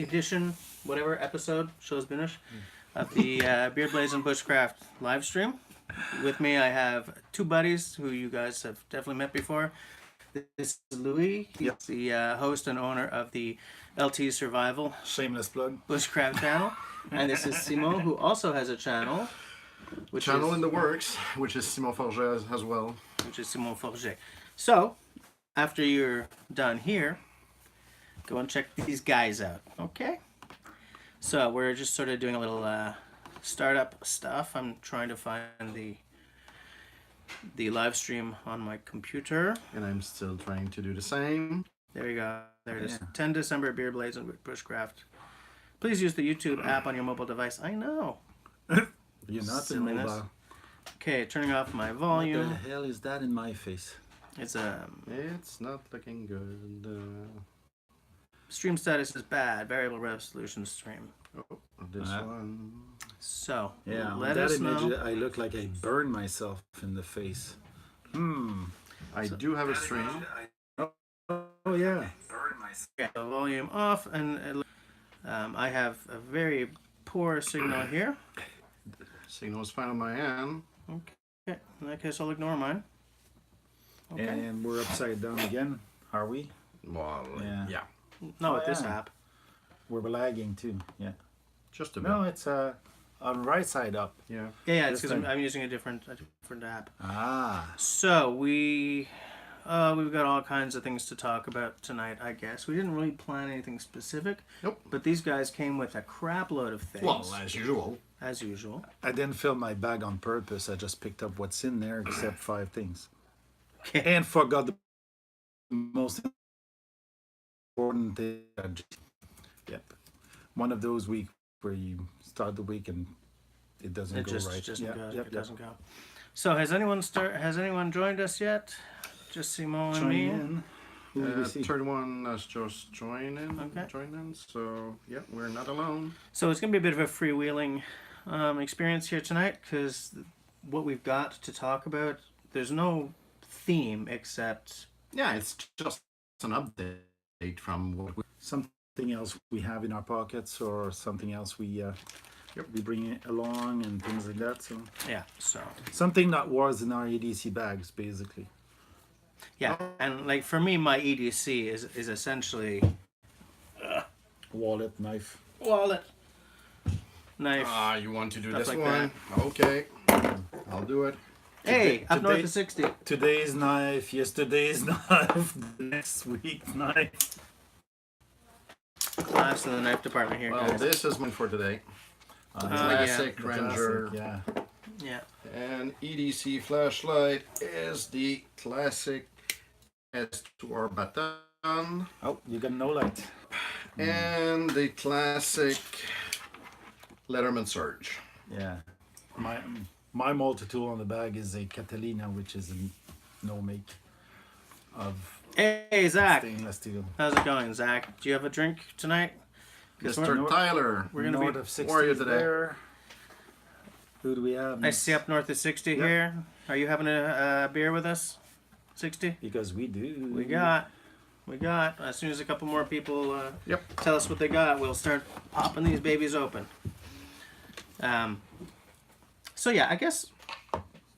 edition, whatever episode, show's finished, of the Beard Blazing Bushcraft live stream. With me, I have two buddies who you guys have definitely met before. This is Louis. He's the host and owner of the LT Survival Shameless plug. Bushcraft channel. And this is Simon, who also has a channel. Which channel in the works, which is Simon Forget as well. Which is Simon Forget. So, after you're done here, go and check these guys out, okay? So, we're just sort of doing a little startup stuff. I'm trying to find the live stream on my computer. And I'm still trying to do the same. There you go. There it is. 10 December, Beard Blazing Bushcraft. Please use the YouTube app on your mobile device. I know. You're not Silliness. in mobile. Okay, turning off my volume. What the hell is that in my face? It's It's not looking good. stream status is bad. Variable resolution stream. Oh, this one. So Yeah, on let that us image, know. I look like I burned myself in the face. I do have a stream. Oh yeah. Okay, the volume off, and I have a very poor signal here. Signal's fine on my end. Okay, in that case, I'll ignore mine. Okay. And we're upside down again, are we? Well, Yeah. yeah. No, Oh, with this yeah. app. We're lagging too. Yeah. Just a bit. No, it's on right side up. Yeah. Yeah, it's This because thing. I'm using a different app. Ah. So we've got all kinds of things to talk about tonight. I guess we didn't really plan anything specific. Nope. But these guys came with a crap load of things. Well, as usual. As usual. I didn't fill my bag on purpose. I just picked up what's in there except 5 things. Okay. And forgot the most important thing. Yep. One of those weeks where you start the week and it doesn't It go just right. doesn't Yep, go. yep, It doesn't go. So has anyone joined us yet? Just Simon and Join me. in. Who do we see? Third one has just joined in. Okay. So, yeah, we're not alone. So it's going to be a bit of a freewheeling experience here tonight, because what we've got to talk about, there's no theme except... Yeah, it's just an update from what we... Something else we have in our pockets or something else we bring along and things like that. So Yeah, so... something that was in our EDC bags, basically. Yeah, and like for me, my EDC is essentially... Wallet, knife. wallet, knife. you want to do Stuff this like one? Okay. I'll do it. Hey, up north today- of 60. Today's knife, yesterday's knife, next week's knife. Class in the knife department here, Well, guys. this is one for today. The yeah. classic The Ranger. classic, yeah. Yeah. And EDC flashlight is the classic S2R baton. Oh, you got no light. And the classic Letterman Surge. Yeah. My multi-tool on the bag is a Catalina, which is a no make of Hey, Zach. stainless steel. How's it going, Zach? Do you have a drink tonight? 'Cause Mr. we're- Tyler. We're gonna North be... of 60 Where are you today? there. Who do we have? I see up north of 60 here. Are you having a beer with us? 60? Because we do. We got. As soon as a couple more people Yep. tell us what they got, we'll start popping these babies open. So yeah, I guess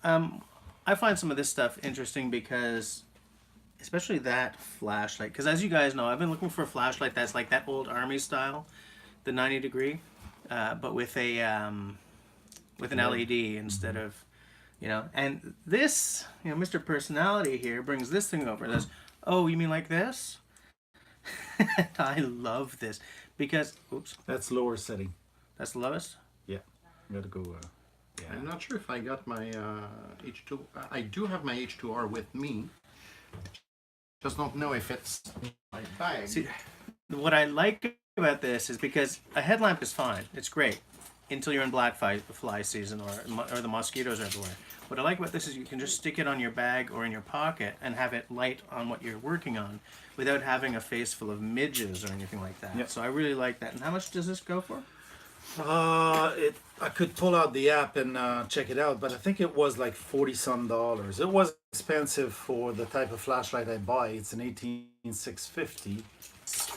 I find some of this stuff interesting because, especially that flashlight, because as you guys know, I've been looking for a flashlight that's like that old army style, the 90 degree, but with an LED instead of, and this, Mr. Personality here brings this thing over. This, oh, you mean like this? I love this because, oops, That's lower setting. that's the lowest. Yeah. Gotta go. Yeah. I'm not sure if I got my H2. I do have my H2R with me. Just don't know if it's my bag. See, what I like about this is because a headlamp is fine. It's great until you're in black fly season or the mosquitoes are everywhere. What I like about this is you can just stick it on your bag or in your pocket and have it light on what you're working on without having a face full of midges or anything like that. Yep. So I really like that. And how much does this go for? I could pull out the app and check it out, but I think it was like $40-some. It was expensive for the type of flashlight I buy. It's an 18650.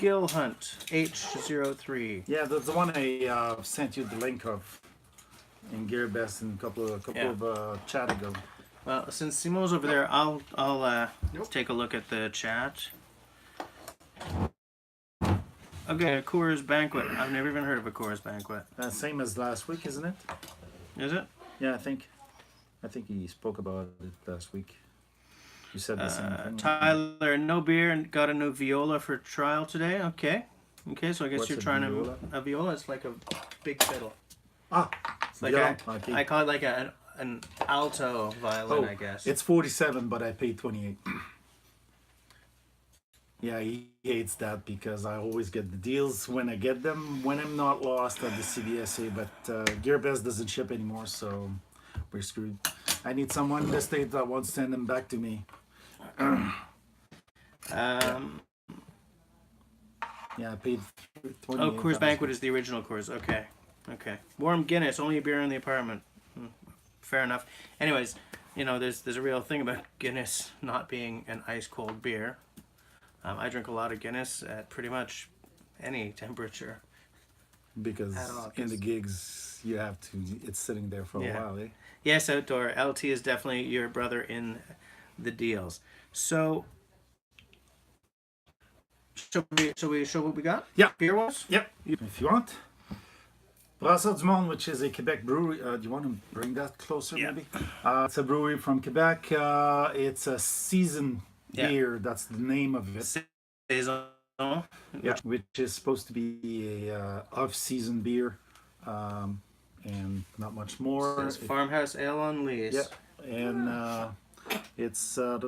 Skill Hunt H03. Yeah, that's the one I sent you the link of in GearBest and a couple of chat ago. Well, since Simo's over there, I'll take a look at the chat. Okay, Coors Banquet. I've never even heard of a Coors Banquet. Same as last week, isn't it? Is it? Yeah, I think he spoke about it last week. You said the same thing. Tyler, no beer and got a new viola for trial today. Okay, so I guess What's you're a trying viola? a viola. It's like a big fiddle. It's like yeah, okay. I call it like an alto violin, I guess. It's 47, but I paid 28. Yeah, he hates that because I always get the deals when I get them, when I'm not lost at the CDSA, but GearBest doesn't ship anymore, so we're screwed. I need someone in the state that wants to send them back to me. Yeah, I paid 28. Oh, Coors Banquet is the original Coors. Okay. Warm Guinness, only a beer in the apartment. Fair enough. Anyways, there's a real thing about Guinness not being an ice cold beer. I drink a lot of Guinness at pretty much any temperature. Because in the gigs, you have to, it's sitting there for a while, eh? Yes, outdoor. LT is definitely your brother in the deals. So, shall we show what we got? Yeah. Beer was? Yep. If you want. Brasseur du Monde, which is a Quebec brewery. Do you want to bring that closer, maybe? It's a brewery from Quebec. It's a season beer. That's the name of it. Saison. Yeah, which is supposed to be a off-season beer, and not much more. It's Farmhouse Ale on Lees. Yeah, and it's a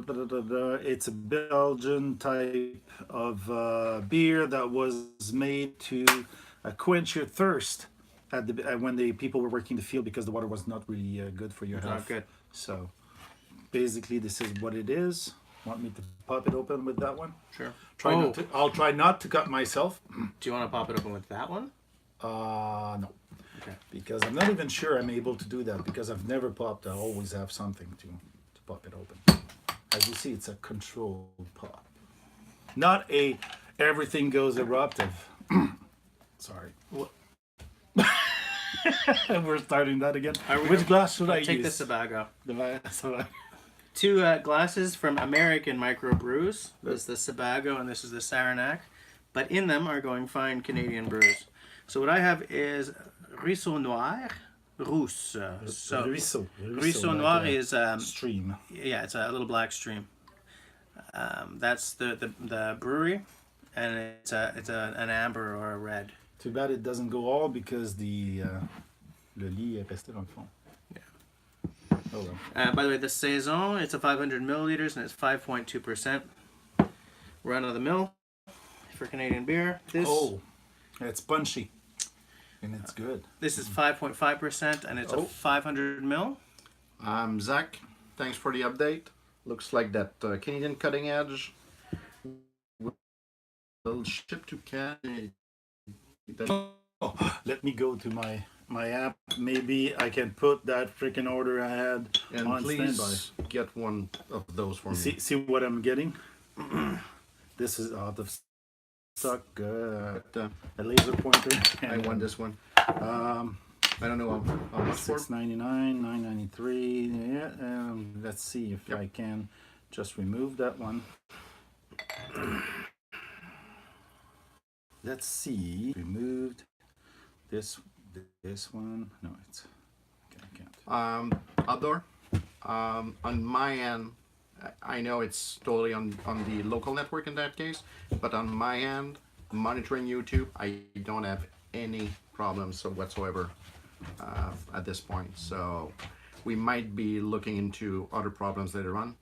Belgian type of beer that was made to quench your thirst when the people were working the field because the water was not really good for your health. Not good. So basically, this is what it is. Want me to pop it open with that one? Sure. I'll try not to cut myself. Do you want to pop it open with that one? No. Okay. Because I'm not even sure I'm able to do that because I've never popped. I always have something to pop it open. As you see, it's a controlled pop. Not a everything goes eruptive. Sorry. We're starting that again. Which glass should I use? Take the Sebago. The 2 glasses from American microbrews. This is the Sebago and this is the Saranac. But in them are going fine Canadian brews. So what I have is Ruisseau Noir Rousse. So Ruisseau Noir is stream. Yeah, it's a little black stream. That's the brewery, and it's an amber or a red. Too bad it doesn't go all because the le lit est resté dans le fond. Oh, well. By the way, the Saison, it's a 500 milliliters and it's 5.2%. Run of the mill for Canadian beer. It's punchy. And it's good. This is 5.5% and it's a 500 mil. Zach, thanks for the update. Looks like that Canadian Cutting Edge will ship to Canada. Let me go to my app. Maybe I can put that freaking order I had and on please standby. get one of those for me. See what I'm getting? This is out of stock. A laser pointer. I won this one. I don't know how much for. $6.99, $9.93. Yeah. Let's see if I can just remove that one. Let's see. Removed this one. No, it's I can't. Outdoor. On my end, I know it's totally on the local network in that case, but on my end, monitoring YouTube, I don't have any problems whatsoever at this point. So we might be looking into other problems later on.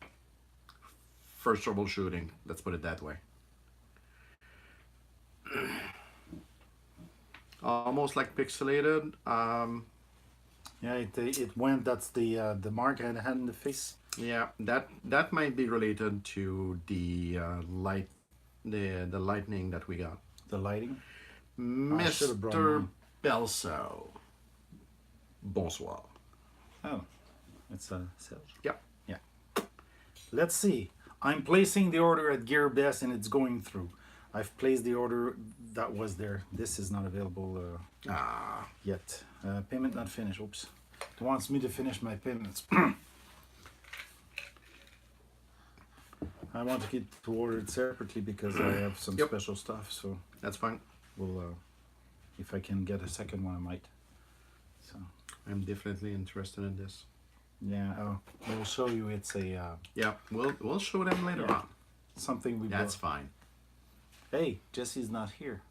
First troubleshooting, let's put it that way. Almost like pixelated. Yeah, it went. That's the mark I had in the face. Yeah, that might be related to the light, the lightning that we got. The lighting. Mr. Belso. Bonsoir. Oh, it's a Serge. Yep. Yeah. Let's see. I'm placing the order at GearBest and it's going through. I've placed the order that was there. This is not available yet. Payment not finished. Oops. It wants me to finish my payments. I want to get to order it separately because I have some Yep. special stuff. So That's fine. we'll, if I can get a second one, I might. So I'm definitely interested in this. yeah, we'll show you. It's a Yeah, we'll show them later Yeah. on. something we That's bought. fine. Hey, Jesse's not here.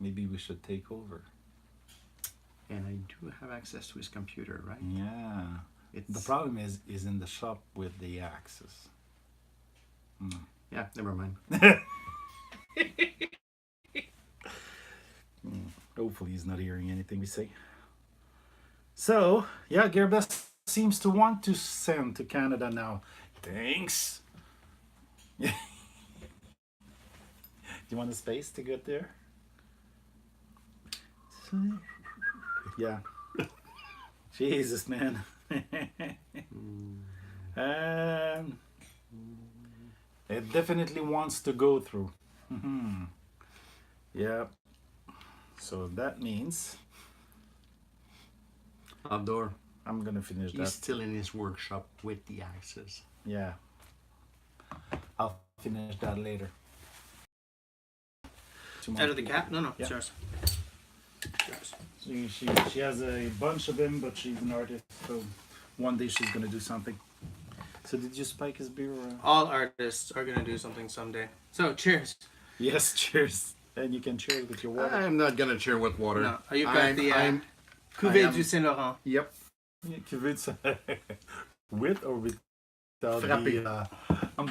Maybe we should take over. And I do have access to his computer, right? Yeah. It's The problem is in the shop with the axes. yeah. Never mind. Hopefully he's not hearing anything we say. So, yeah, Gearbest seems to want to send to Canada now. Thanks. Do you want a space to get there? Yeah. Jesus, man. It definitely wants to go through. Yeah. So that means Outdoor. I'm gonna finish He's that. still in his workshop with the axes. Yeah. I'll finish that later. Out of the cap? No, no, Yeah. it's yours. Yours. She has a bunch of them, but she's an artist, so one day she's gonna do something. So did you spike his beer? All artists are gonna do something someday. So cheers. Yes, cheers. And you can cheers with your water. I'm not gonna cheer with water. No, you've got the Cuvée du Saint-Laurent. Yep. Yeah, que veux-tu? With or without Frappé.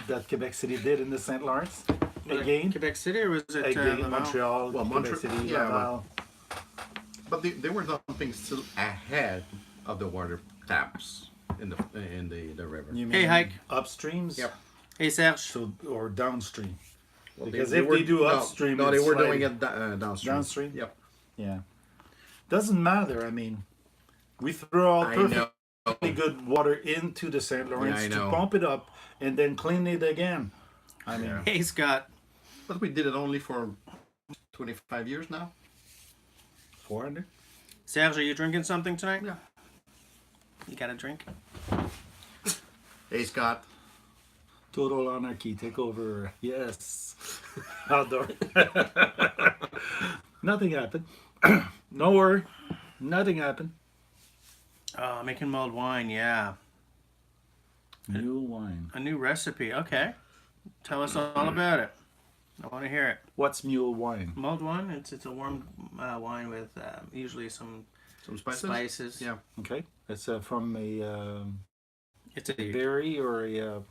that Quebec City did in the St. Lawrence? Again? Quebec City, or was it Again, Laval? Montreal, Well, Quebec City, yeah, Laval. But they were dumping still ahead of the water taps in the river. You Hey, mean Hike. upstreams? Yep. Hey, Serge. So, or downstream? Well, Because if they do upstream, no, they it's were like doing it downstream. downstream? Yep. Yeah. Doesn't matter. I mean, we throw out I perfectly know. good water into the St. Lawrence I to know. pump it up and then clean it again. I mean, Yeah. Hey, Scott. But we did it only for 25 years now. 400? Serge, are you drinking something tonight? Yeah. You got a drink? Hey, Scott. Total anarchy, take over. Yes. Outdoor. Nothing happened. No worry. Nothing happened. Making mulled wine, yeah. New wine. A new recipe. Okay. Tell us all about it. I want to hear it. What's mule wine? Mulled wine, it's a warm wine with usually some Some spices? spices. Yeah. Okay. It's from a It's a berry or a...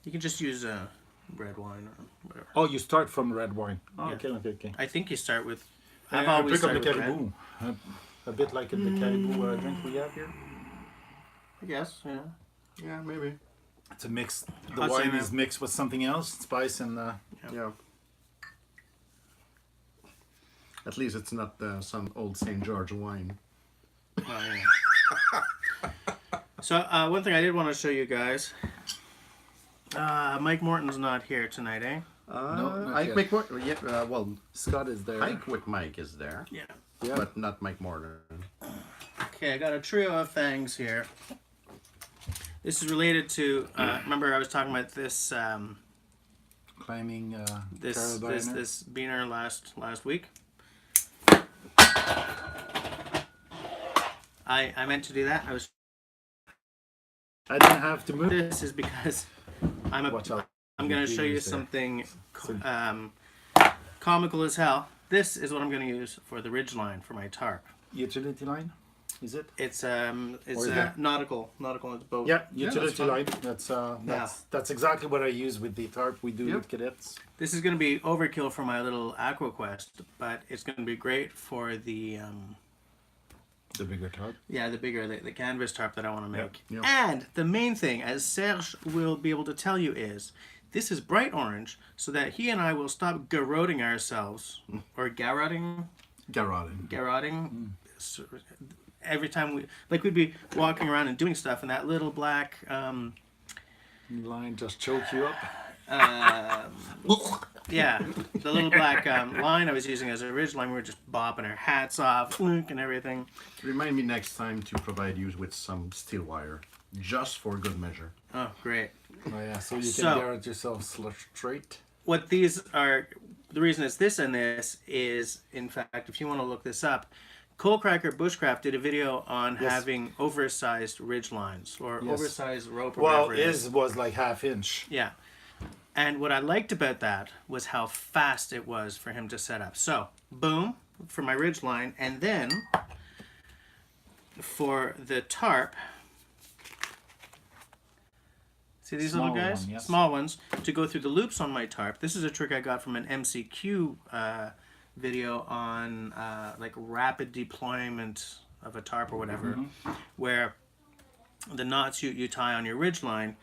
You can just use red wine or whatever. Oh, you start from red wine. Oh, Yeah. okay. I think you start with. I I've always pick up the started with red. caribou. A bit like in the caribou drink we have here. I guess, yeah. Yeah, maybe. It's a mix. The I'd say wine that. is mixed with something else, spice and... Yeah. At least it's not some old St. George wine. Oh, yeah. So one thing I did want to show you guys. Mike Morton's not here tonight, eh? not Ike yet. McMorton. Yeah, well, Scott is there. Ike with Mike is there, Yeah. Yeah. but not Mike Morton. Okay, I got a trio of things here. This is related to. Remember, I was talking about this Climbing this carabiner. this beaner last week. I meant to do that. I didn't have to move. This is because Watch out. I'm going to show you There. something comical as hell. This is what I'm going to use for the ridge line for my tarp. Utility line, is it? It's Or is that- nautical it's boat. Yeah, Yeah, utility that's line. That's exactly what I use with the tarp we do Yep. with cadets. This is going to be overkill for my little aqua quest, but it's going to be great for the The bigger tarp. the canvas tarp that I want to make. Yep. And the main thing, as Serge will be able to tell you, is this is bright orange, so that he and I will stop garroting ourselves or garroting. So every time we'd be walking around and doing stuff, and that little black Line just choke you up. Yeah, the little black line I was using as a ridge line, we were just bopping our hats off, and everything. Remind me next time to provide you with some steel wire, just for good measure. Oh, great. Oh yeah, so you can So- guard yourself straight. What these are, the reason it's this and this is, in fact, if you want to look this up, Coalcracker Bushcraft did a video on Yes. having oversized ridge lines or Yes. oversized rope or Well, whatever it is. his was like ½ inch. Yeah. And what I liked about that was how fast it was for him to set up. So, boom, for my ridge line, and then for the tarp, see these Small little guys? one, yes. Small ones, to go through the loops on my tarp. This is a trick I got from an MCQ video on like rapid deployment of a tarp or whatever, where the knots you tie on your ridge line,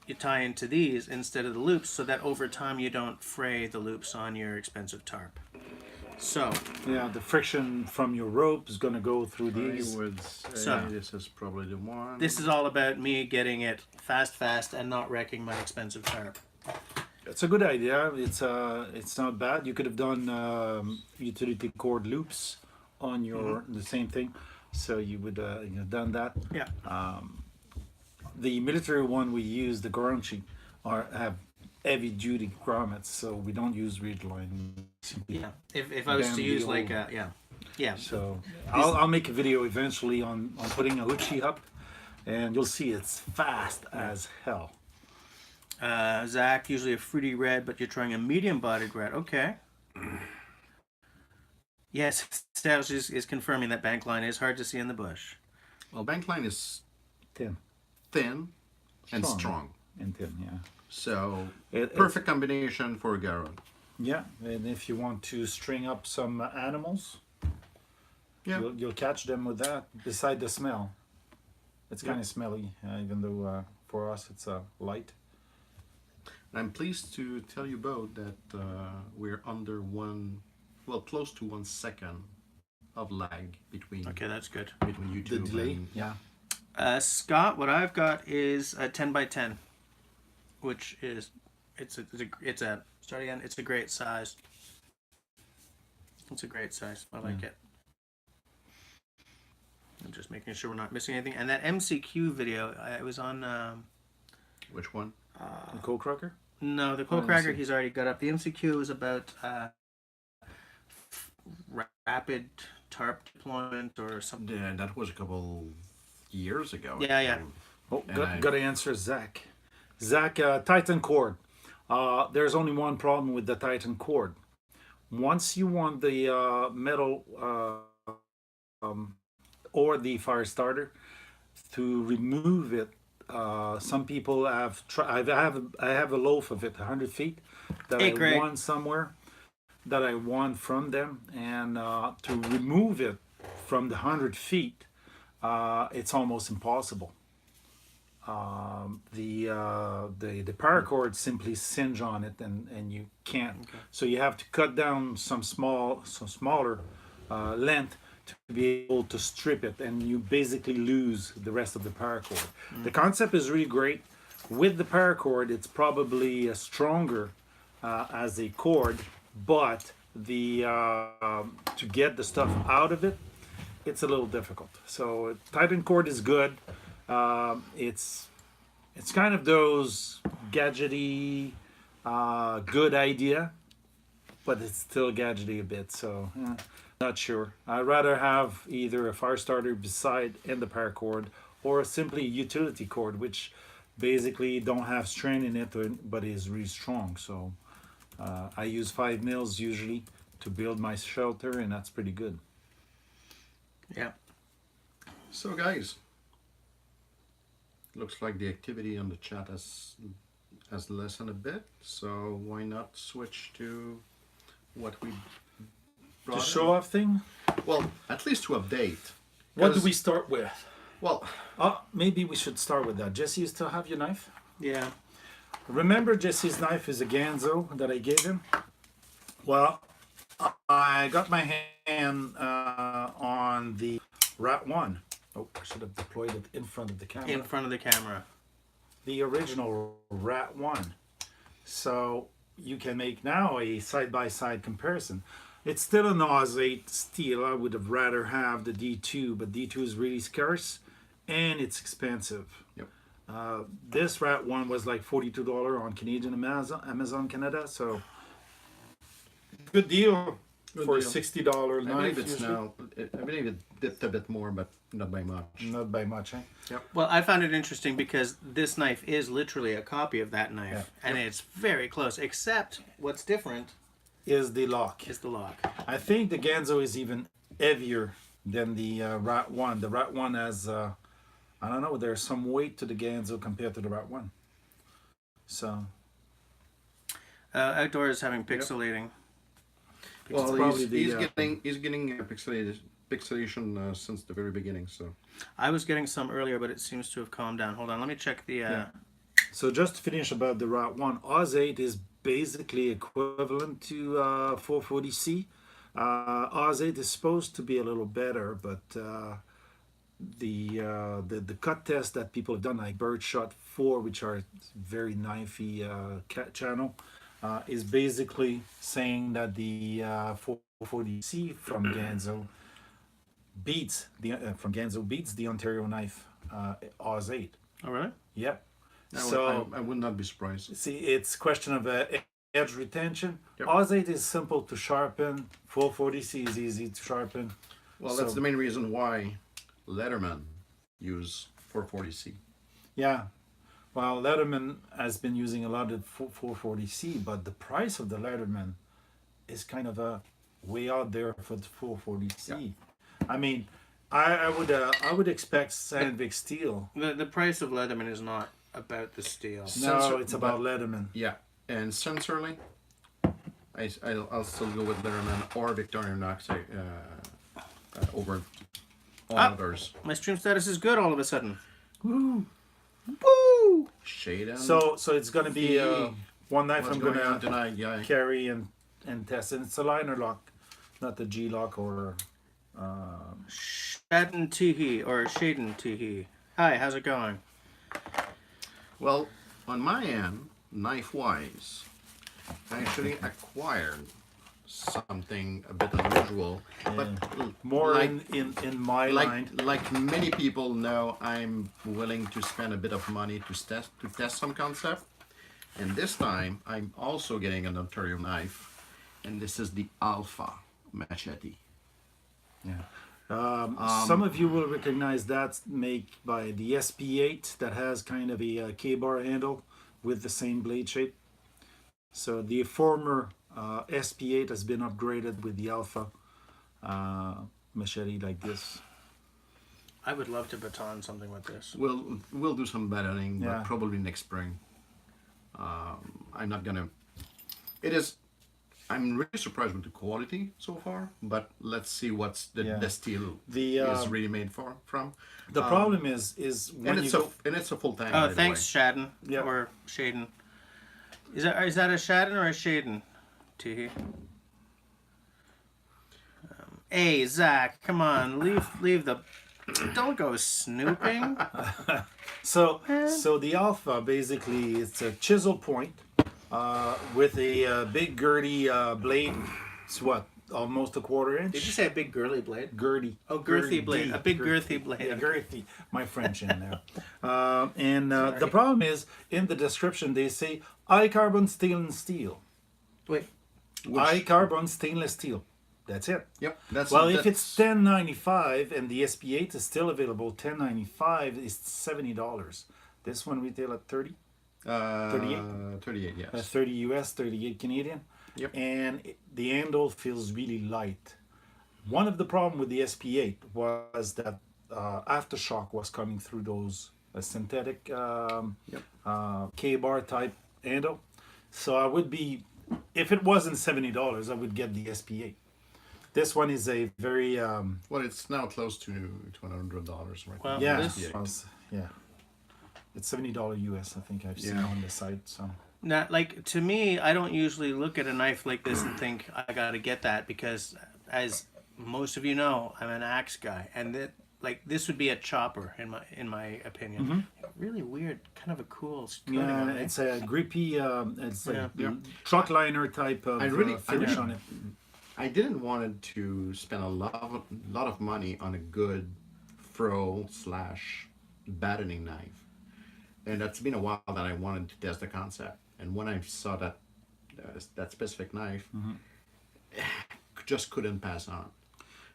you tie into these instead of the loops, so that over time you don't fray the loops on your expensive tarp. So, Yeah, the friction from your rope is gonna go through I these. would say So- this is probably the one. this is all about me getting it fast, and not wrecking my expensive tarp. It's a good idea. It's not bad. You could have done utility cord loops on your the same thing, so you would done that. Yeah. The military one we use, the Guaranchi, have heavy duty grommets, so we don't use ridge line. Yeah. If I was Damn to use the like old- yeah. So I'll make a video eventually on putting a hoochie up, and you'll see it's fast as hell. Zach, usually a fruity red, but you're trying a medium-bodied red. Okay. Yes, Styles is confirming that bank line is hard to see in the bush. Well, bank line is Thin thin and Strong. strong. and thin, yeah. So It's- perfect combination for a garrote. Yeah, and if you want to string up some animals, Yeah. you'll catch them with that. Beside the smell, it's kind of smelly, even though for us it's light. I'm pleased to tell you both that we're under close to 1 second of lag between Okay, that's good. between YouTube and Yeah. Scott, what I've got is a 10 by 10, which is it's a start again. It's a great size. It's a great size. I like it. I'm just making sure we're not missing anything. And that MCQ video, it was on. which one? The coal cracker. No, the Oh, coal cracker MC. he's already got up. The MCQ was about rapid tarp deployment or something. Yeah, that was a couple years ago. Yeah. Oh, And I- got to answer Zach. Zach, Titan cord. There's only one problem with the Titan cord. Once you want the metal or the fire starter to remove it, some people have tried. I have a loaf of it, 100 feet, that Hey, I Greg. won somewhere, that I won from them, and to remove it from the 100 feet, it's almost impossible. The paracord simply singe on it, and you can't. So you have to cut down some smaller length to be able to strip it, and you basically lose the rest of the paracord. The concept is really great. With the paracord, it's probably stronger as a cord, but the to get the stuff out of it, it's a little difficult. So Titan cord is good. It's kind of those gadgety, good idea, but it's still gadgety a bit. So not sure. I'd rather have either a fire starter beside and the paracord, or simply a utility cord, which basically don't have strain in it, but is really strong. So I use 5 mils usually to build my shelter, and that's pretty good. Yeah. So guys, looks like the activity on the chat has lessened a bit. So why not switch to what we The brought show off thing. in? Well, at least to update. What do 'Cause- we start with? Well, Maybe we should start with that. Jesse, you still have your knife? Yeah. Remember, Jesse's knife is a Ganzo that I gave him? Well, I got my hand on the Rat 1. Oh, I should have deployed it in front of the camera. In front of the camera. The original Rat 1. So you can make now a side-by-side comparison. It's still an Oz 8 steel. I would have rather have the D2, but D2 is really scarce and it's expensive. Yep. This Rat one was like $42 on Canadian Amazon Canada, so good deal for a deal. $60 I knife. believe it's usually. now. I believe it dipped a bit more, but not by much. Not by much, eh? Well, I found it interesting because this knife is literally a copy of that knife, and it's very close. Except what's different Is the lock. is the lock. I think the Ganzo is even heavier than the Rat 1. The Rat 1 has, I don't know, there's some weight to the Ganzo compared to the Rat 1. So, Outdoor is having pixelating. Well, probably he's getting pixelation since the very beginning. So I was getting some earlier, but it seems to have calmed down. Hold on, let me check the. so just to finish about the Rat 1, Oz 8 is basically equivalent to 440C. Oz 8 is supposed to be a little better, but the cut test that people have done, like Birdshot 4, which are very knifey channel, is basically saying that the 440C from Ganzo beats the Ontario knife Oz 8. Oh really? Yep. so I would not be surprised. See, it's question of edge retention. Yep. Oz 8 is simple to sharpen. 440C is easy to sharpen. Well, So- that's the main reason why Letterman use 440C. Yeah. Well, Letterman has been using a lot of 440C, but the price of the Letterman is kind of way out there for the 440C. I mean, I would expect Sandvik steel. The price of Leatherman is not about the steel. No, Sensor- it's about Letterman. Yeah, and sensorily, I'll still go with Letterman or Victorinox over all others. My stream status is good all of a sudden. Woo! Woo! Shade So it's gonna be one knife what's I'm going gonna on tonight? Yeah, carry and test, and it's a liner lock, not the G lock or. Shaden Teehee or Shaden Teehee. Hi, how's it going? well, on my end, knife-wise, I actually acquired something a bit unusual, but More like, in my line. like many people know, I'm willing to spend a bit of money to test some concept, and this time I'm also getting an Ontario knife, and this is the Alpha machete. Yeah. Some of you will recognize that's made by the SP8 that has kind of a K-bar handle with the same blade shape. So the former SP8 has been upgraded with the Alpha machete like this. I would love to baton something with this. We'll do some battling, Yeah. but probably next spring. I'm not gonna. It is. I'm really surprised with the quality so far, but let's see what's the steel is really made from. The problem is when And you go, it's a full tank. Oh, by the thanks, way. Shaden. Yeah. Or Shaden. Is that a Shaden or a Shaden? Teehee. Hey, Zach, come on, leave the. Don't go snooping. so the Alpha basically it's a chisel point with a big girty blade. It's what, almost a quarter inch? Did you say a big girly blade? Girty. Oh, girthy blade. A big Girthy. girthy blade. Yeah, girthy. My French in there. The problem is, in the description, they say high carbon stainless steel. Wait. High carbon stainless steel. That's it. Yep. That's Well, if that's, it's $10.95 and the SP8 is still available, $10.95 is $70. This one retail at 30, 38? 38, yes. 30 US, 38 Canadian. Yep. And the handle feels really light. One of the problem with the SP8 was that aftershock was coming through those synthetic K-bar type handle. So I would be, if it wasn't $70, I would get the SP8. This one is a very Well, it's now close to $100 right Well, now. yeah, this- yeah. It's $70 US. I think I've seen Yeah. on the site. So Now, like, to me, I don't usually look at a knife like this and think I gotta get that because, as most of you know, I'm an axe guy, and this would be a chopper in my opinion. really weird, kind of a cool coating Yeah, on it. it's a grippy, it's like Yeah. truck liner type of finish on it. I didn't want to spend a lot of money on a good fro slash battening knife, and that's been a while that I wanted to test the concept. And when I saw that specific knife, just couldn't pass on.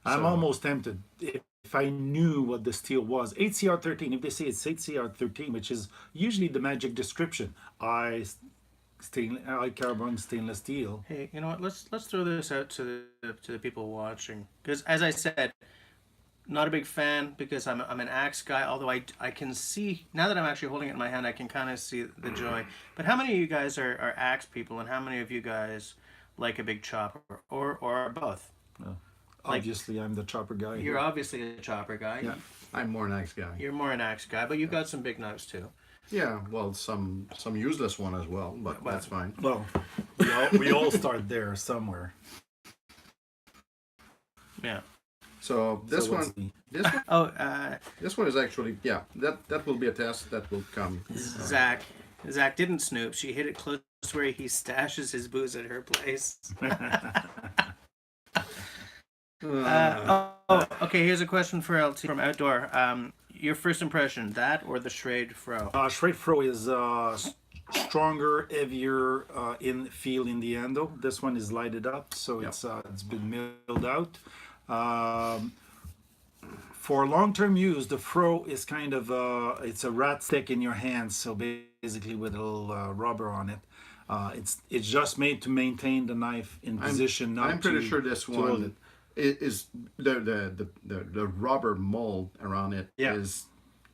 I'm So- almost tempted if I knew what the steel was. 8CR13, if they say it's 8CR13, which is usually the magic description, I carbon stainless steel. Hey, you know what? Let's throw this out to the people watching, because as I said, not a big fan because I'm an axe guy. Although I can see now that I'm actually holding it in my hand, I can kind of see the joy. But how many of you guys are axe people, and how many of you guys like a big chopper or both? Obviously, I'm the chopper guy. You're obviously a chopper guy. Yeah. I'm more an axe guy. You're more an axe guy, but you've got some big knives too. Yeah, well, some useless one as well, but that's fine. Well, we all start there somewhere. Yeah. So this So what's one, this one, Oh, this one is actually that will be a test that will come. Zach didn't snoop. She hit it close to where he stashes his booze at her place. Okay. Here's a question for LT from Outdoor. Your first impression, that or the Schrade Fro? Schrade Fro is stronger, heavier in feel in the handle. This one is lighted up, so it's been milled out. For long-term use, the Fro is kind of it's a rat stick in your hands, so basically with a little rubber on it. It's just made to maintain the knife in position. I'm pretty sure this to hold one is the rubber mold around it is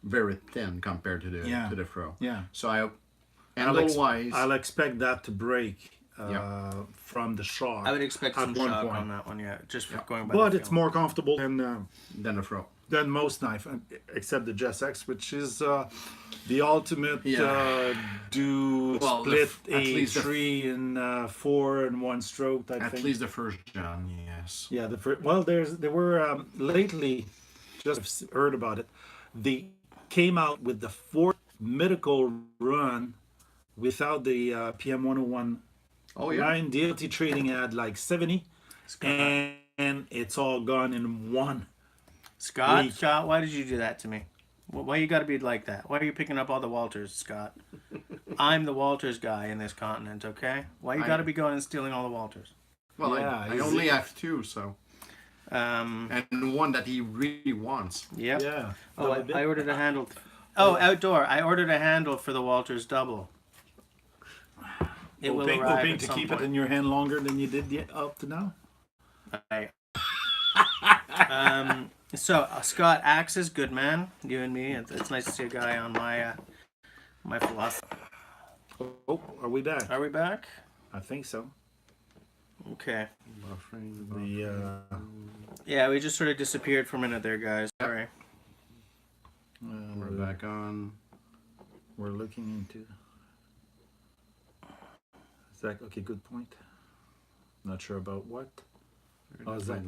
very thin compared to the Fro. Yeah. So handle-wise, I'll expect that to break from the shock. I would expect some at one shock point. on that one, just for going by. But the it's feel. more comfortable than the Fro. than most knife, except the Jess X, which is the ultimate split at a least tree in 4 in 1 stroke type At thing. least the first gen, yes. Yeah, there were lately, just heard about it. They came out with the 4th medical run without the PM 101 Oh yeah. line. DLT Trading had like 70, and it's all gone in one. Scott, why did you do that to me? Why you got to be like that? Why are you picking up all the Walters, Scott? I'm the Walters guy in this continent, okay? Why you got to be going and stealing all the Walters? Well, Yeah, I only have 2, so And one that he really wants. Yep. Yeah. Oh, I ordered a handle. Oh, Outdoor. I ordered a handle for the Walters double. It will arrive hoping at to some keep point. it in your hand longer than you did up to now. So Scott, axe is good, man. You and me. It's nice to see a guy on my philosophy. Oh, are we back? Are we back? I think so. Okay. The Yeah, we just sort of disappeared for a minute there, guys. Sorry. We're back on. we're looking into. Zach, okay, good point. Not sure about what. Oh, Zach,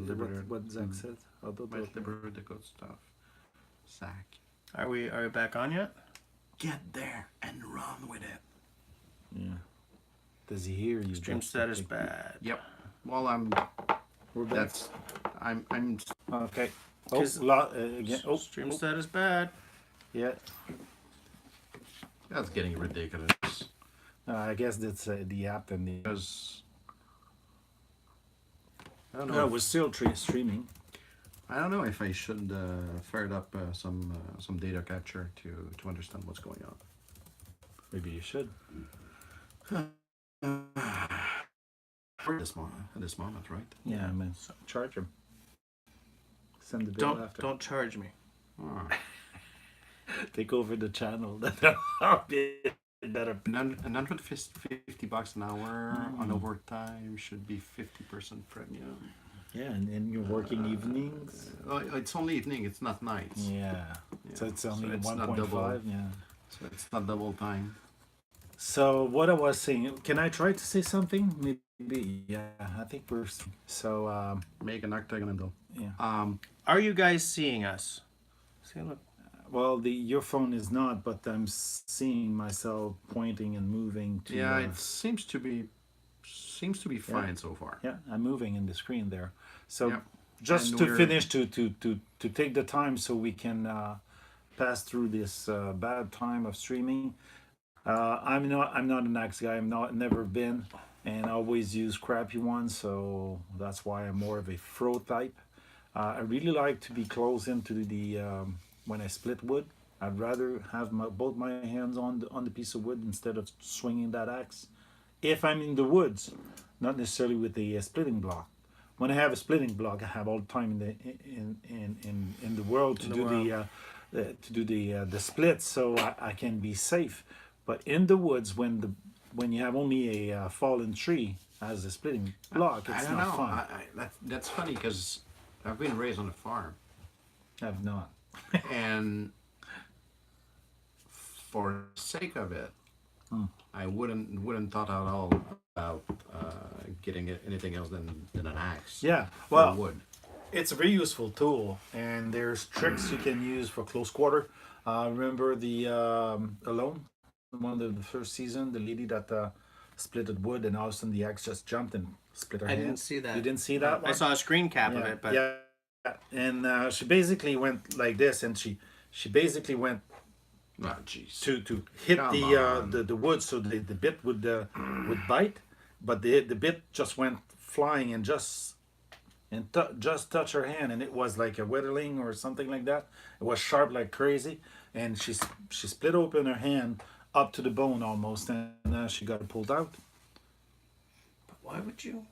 what Zach said. Might liberate the good stuff. Zach. Are we back on yet? Get there and run with it. Yeah. Does he hear you? Stream That's status the thing. bad. Yep. Well, We're back. I'm Okay. Oh, 'Cause again. Oh, Stream status bad. yeah. that's getting ridiculous. I guess that's the app and the. Because I don't No, know. we're still streaming. I don't know if I should fire up some data capture to understand what's going on. Maybe you should. For this moment, right? Yeah, man. Charge him. Send the bill after. Don't charge me. Oh. Take over the channel. That'll be better. $150 an hour on overtime should be 50% premium. Yeah, and you're working evenings. It's only evening. It's not nights. Yeah. So it's only So it's not 1.5. Yeah. So it's not double time. So what I was saying, can I try to say something? Maybe. Yeah, I think we're. Make an octagonal. Yeah. Are you guys seeing us? See, look. Well, your phone is not, but I'm seeing myself pointing and moving to. Yeah, it seems to be fine so far. Yeah, I'm moving in the screen there. So Yep. just And to we're- finish, to take the time so we can pass through this bad time of streaming. I'm not an axe guy. I'm not never been, and I always use crappy ones. So that's why I'm more of a throw type. I really like to be close into the when I split wood. I'd rather have both my hands on the piece of wood instead of swinging that axe. If I'm in the woods, not necessarily with the splitting block. When I have a splitting block, I have all the time in the world to do the splits, so I can be safe. But in the woods, when you have only a fallen tree as a splitting block, I it's don't not know. fun. That's funny because I've been raised on a farm, I've not. and for the sake of it, I wouldn't thought at all about getting anything else than an axe. Yeah, for well, wood. it's a very useful tool, and there's tricks you can use for close quarter. Remember the Alone, one of the first season, the lady that splitted wood, and all of a sudden the axe just jumped and split her I hand. didn't see that. You didn't see that I one? saw a screen cap of Yeah, it, but yeah. And she basically went like this, and she basically went Oh, jeez. to hit Come the wood so the bit would bite, but the bit just went flying and just touched her hand, and it was like a weatherling or something like that. It was sharp like crazy, and she split open her hand up to the bone almost, and she got it pulled out. why would you?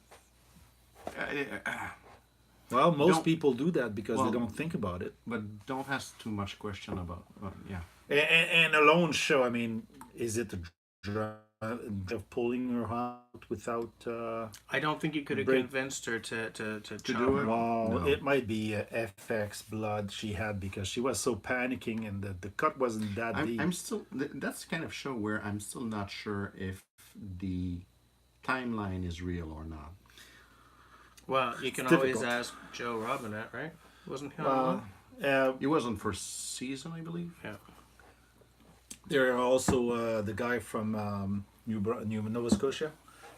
Well, most Don't- people do that because Well- they don't think about it. But don't ask too much question about. Yeah. And Alone show, I mean, is it a drive of pulling her out without I don't think you could have Break- convinced her to do chop it? well, No. it might be FX blood she had because she was so panicking and the cut wasn't that deep. I'm still. That's the kind of show where I'm still not sure if the timeline is real or not. Well, you can It's always difficult. ask Joe Robinette, right? Wasn't he on? It wasn't for season, I believe. Yeah. There are also the guy from New Nova Scotia.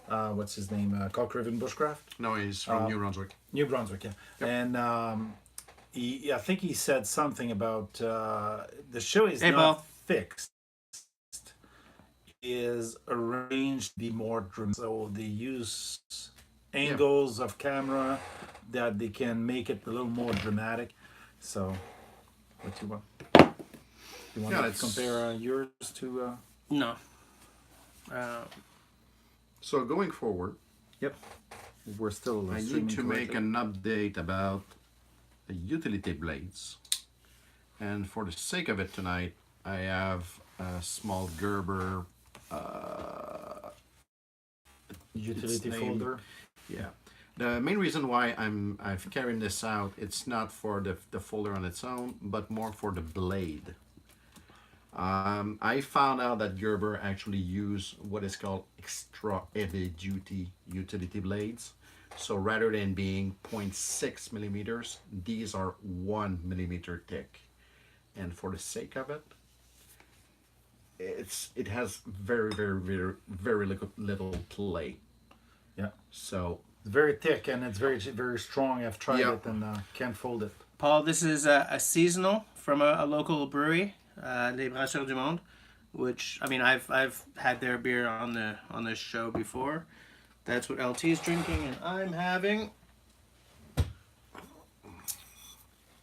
What's his name? Cock Riven Bushcraft. No, he's from New Brunswick. New Brunswick, yeah. And I think he said something about the show is Hey, not Paul. fixed. Is arranged to be more dramatic. So they use angles of camera that they can make it a little more dramatic. So, what you want? You want Yeah, to it's- compare yours to? No. So going forward, Yep. We're still. I need streaming to make correctly. an update about the utility blades. And for the sake of it tonight, I have a small Gerber. utility name- folder. Yeah. The main reason why I've carried this out, it's not for the folder on its own, but more for the blade. I found out that Gerber actually use what is called extra heavy duty utility blades. So rather than being 0.6 millimeters, these are 1 millimeter thick. And for the sake of it, it has very little play. Yeah. So It's very thick and it's very strong. I've tried Yeah. it and can't fold it. Paul, this is a seasonal from a local brewery, Les Brasseurs du Monde, which I mean I've had their beer on this show before. That's what LT is drinking, and I'm having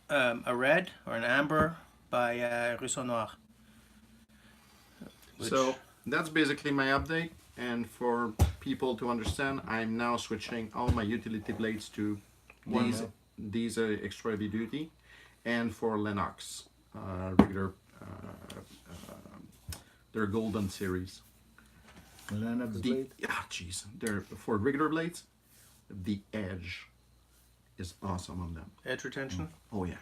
a red or an amber by Ruisseau Noir. So that's basically my update. And for people to understand, I'm now switching all my utility blades to these. mil. These are extra heavy duty, and for Lennox, regular, they're Golden Series. Lennox The blade. jeez, they're for regular blades. The edge is awesome on them. edge retention. Oh yeah.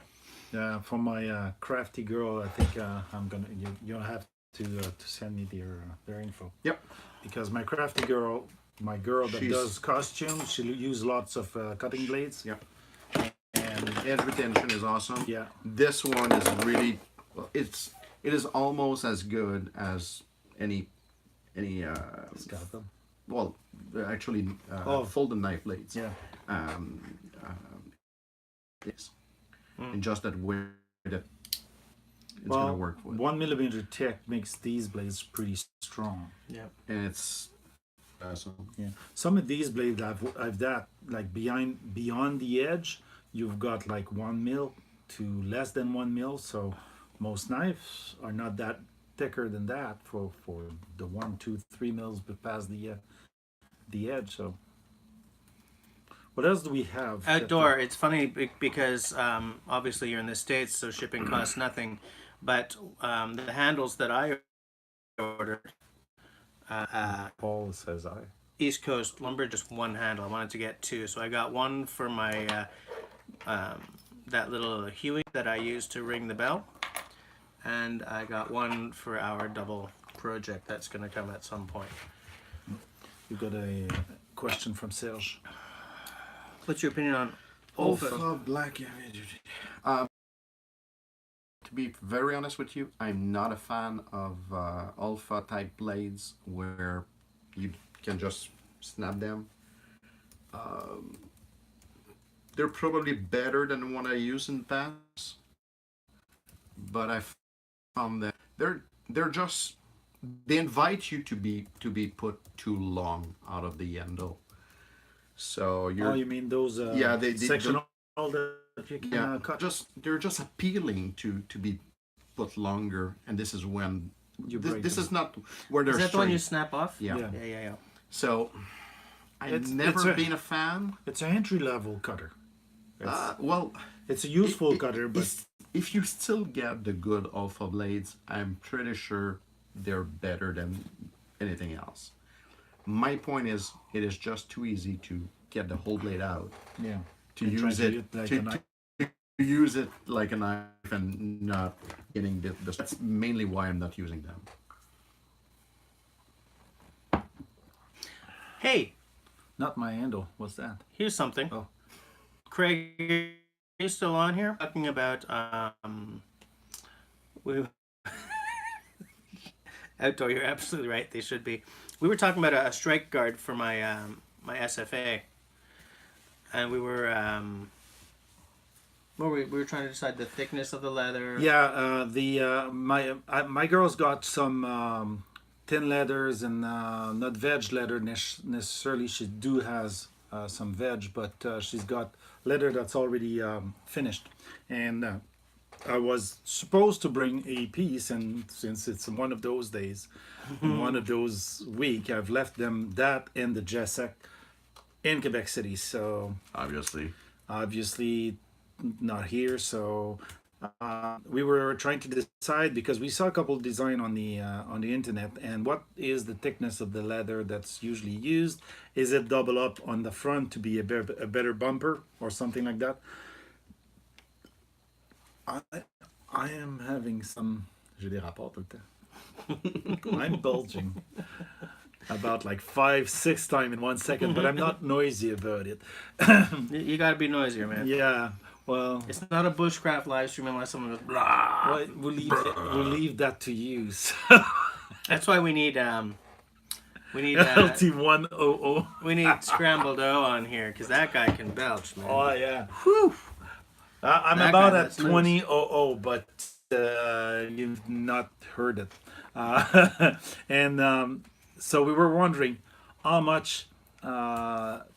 Yeah, for my crafty girl, I think I'm gonna. You'll have to send me their info. Yep. Because my crafty girl, my girl that She's- does costumes, she use lots of cutting blades. Yep. And Edge retention is awesome. yeah, This one is really well, it is almost as good as any Scalpel. well, actually, Oh. folded knife blades. Yeah. Yes. And just that way that it's Well, gonna work with. 1mm tech makes these blades pretty strong. Yeah. And it's so Yeah. Some of these blades I've that like beyond the edge, you've got like 1 mil to less than 1 mil. So most knives are not that thicker than that for the 1, 2, 3 mils past the edge. So what else do we have? Outdoor, it's funny because obviously you're in the States, so shipping costs nothing. But the handles that I ordered, Paul says I. East Coast Lumber, just one handle. I wanted to get two, so I got one for my that little Huey that I use to ring the bell, and I got one for our double project that's going to come at some point. We've got a question from Serge. What's your opinion on Alpha? black. To be very honest with you, I'm not a fan of alpha type blades where you can just snap them. They're probably better than what I used in the past, but I found that they're just they invite you to be put too long out of the handle. So you're You mean those yeah they sectional that you can yeah cut? they're just appealing to be put longer, and this is when You this, break this them. is not where they're Is that the one you straight. snap off? Yeah. Yeah. Yeah. So I've It's never a- been a fan. It's an entry level cutter. Well, It's a useful cutter, but if you still get the good alpha blades, I'm pretty sure they're better than anything else. My point is, it is just too easy to get the whole blade out, yeah, to And try use to it use it like to, a knife. to use it like a knife and not getting the. That's mainly why I'm not using them. Hey, Not my handle. What's that? here's something. Oh. Craig, are you still on here? Talking about we outdoor. You're absolutely right. They should be. We were talking about a strike guard for my my SFA, and we were what were we were trying to decide the thickness of the leather. Yeah, my girl's got some thin leathers and not veg leather necessarily. She do has some veg, but she's got leather that's already finished. And I was supposed to bring a piece, and since it's one of those days, one of those week, I've left them that and the Jessec in Quebec City. So obviously not here. So we were trying to decide because we saw a couple of design on the internet, and what is the thickness of the leather that's usually used? Is it double up on the front to be a better bumper or something like that? I am having some. J'ai des rapports tout le temps. I'm bulging about like 5-6 times in 1 second, but I'm not noisy about it. You got to be noisier, man. Yeah. Well, It's not a bushcraft live stream unless someone goes blah. well, we'll leave that to you. That's why we need LT100. we need Scrambled O on here because that guy can belch, man. Oh yeah. Whew. I'm That about guy, at that's loose. 2000, but you've not heard it. And so we were wondering how much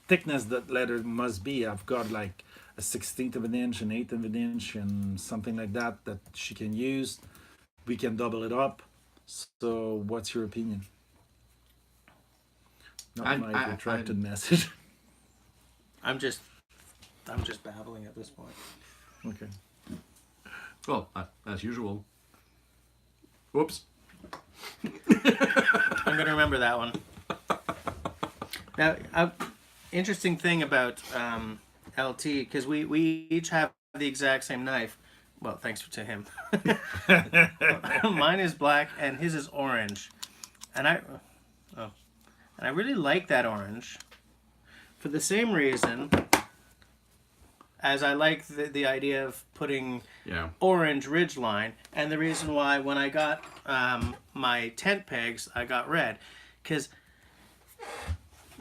thickness that leather must be. I've got like a 1/16 of an inch, an 1/8 of an inch, and something like that she can use. We can double it up. So, what's your opinion? Not my protracted message. I'm just babbling at this point. Okay. Well, as usual. Whoops. I'm gonna remember that one. Now, interesting thing about LT because we each have the exact same knife. Well, thanks to him. Mine is black and his is orange, and I really like that orange for the same reason as I like the idea of putting Yeah. orange ridge line, and the reason why when I got my tent pegs, I got red, because,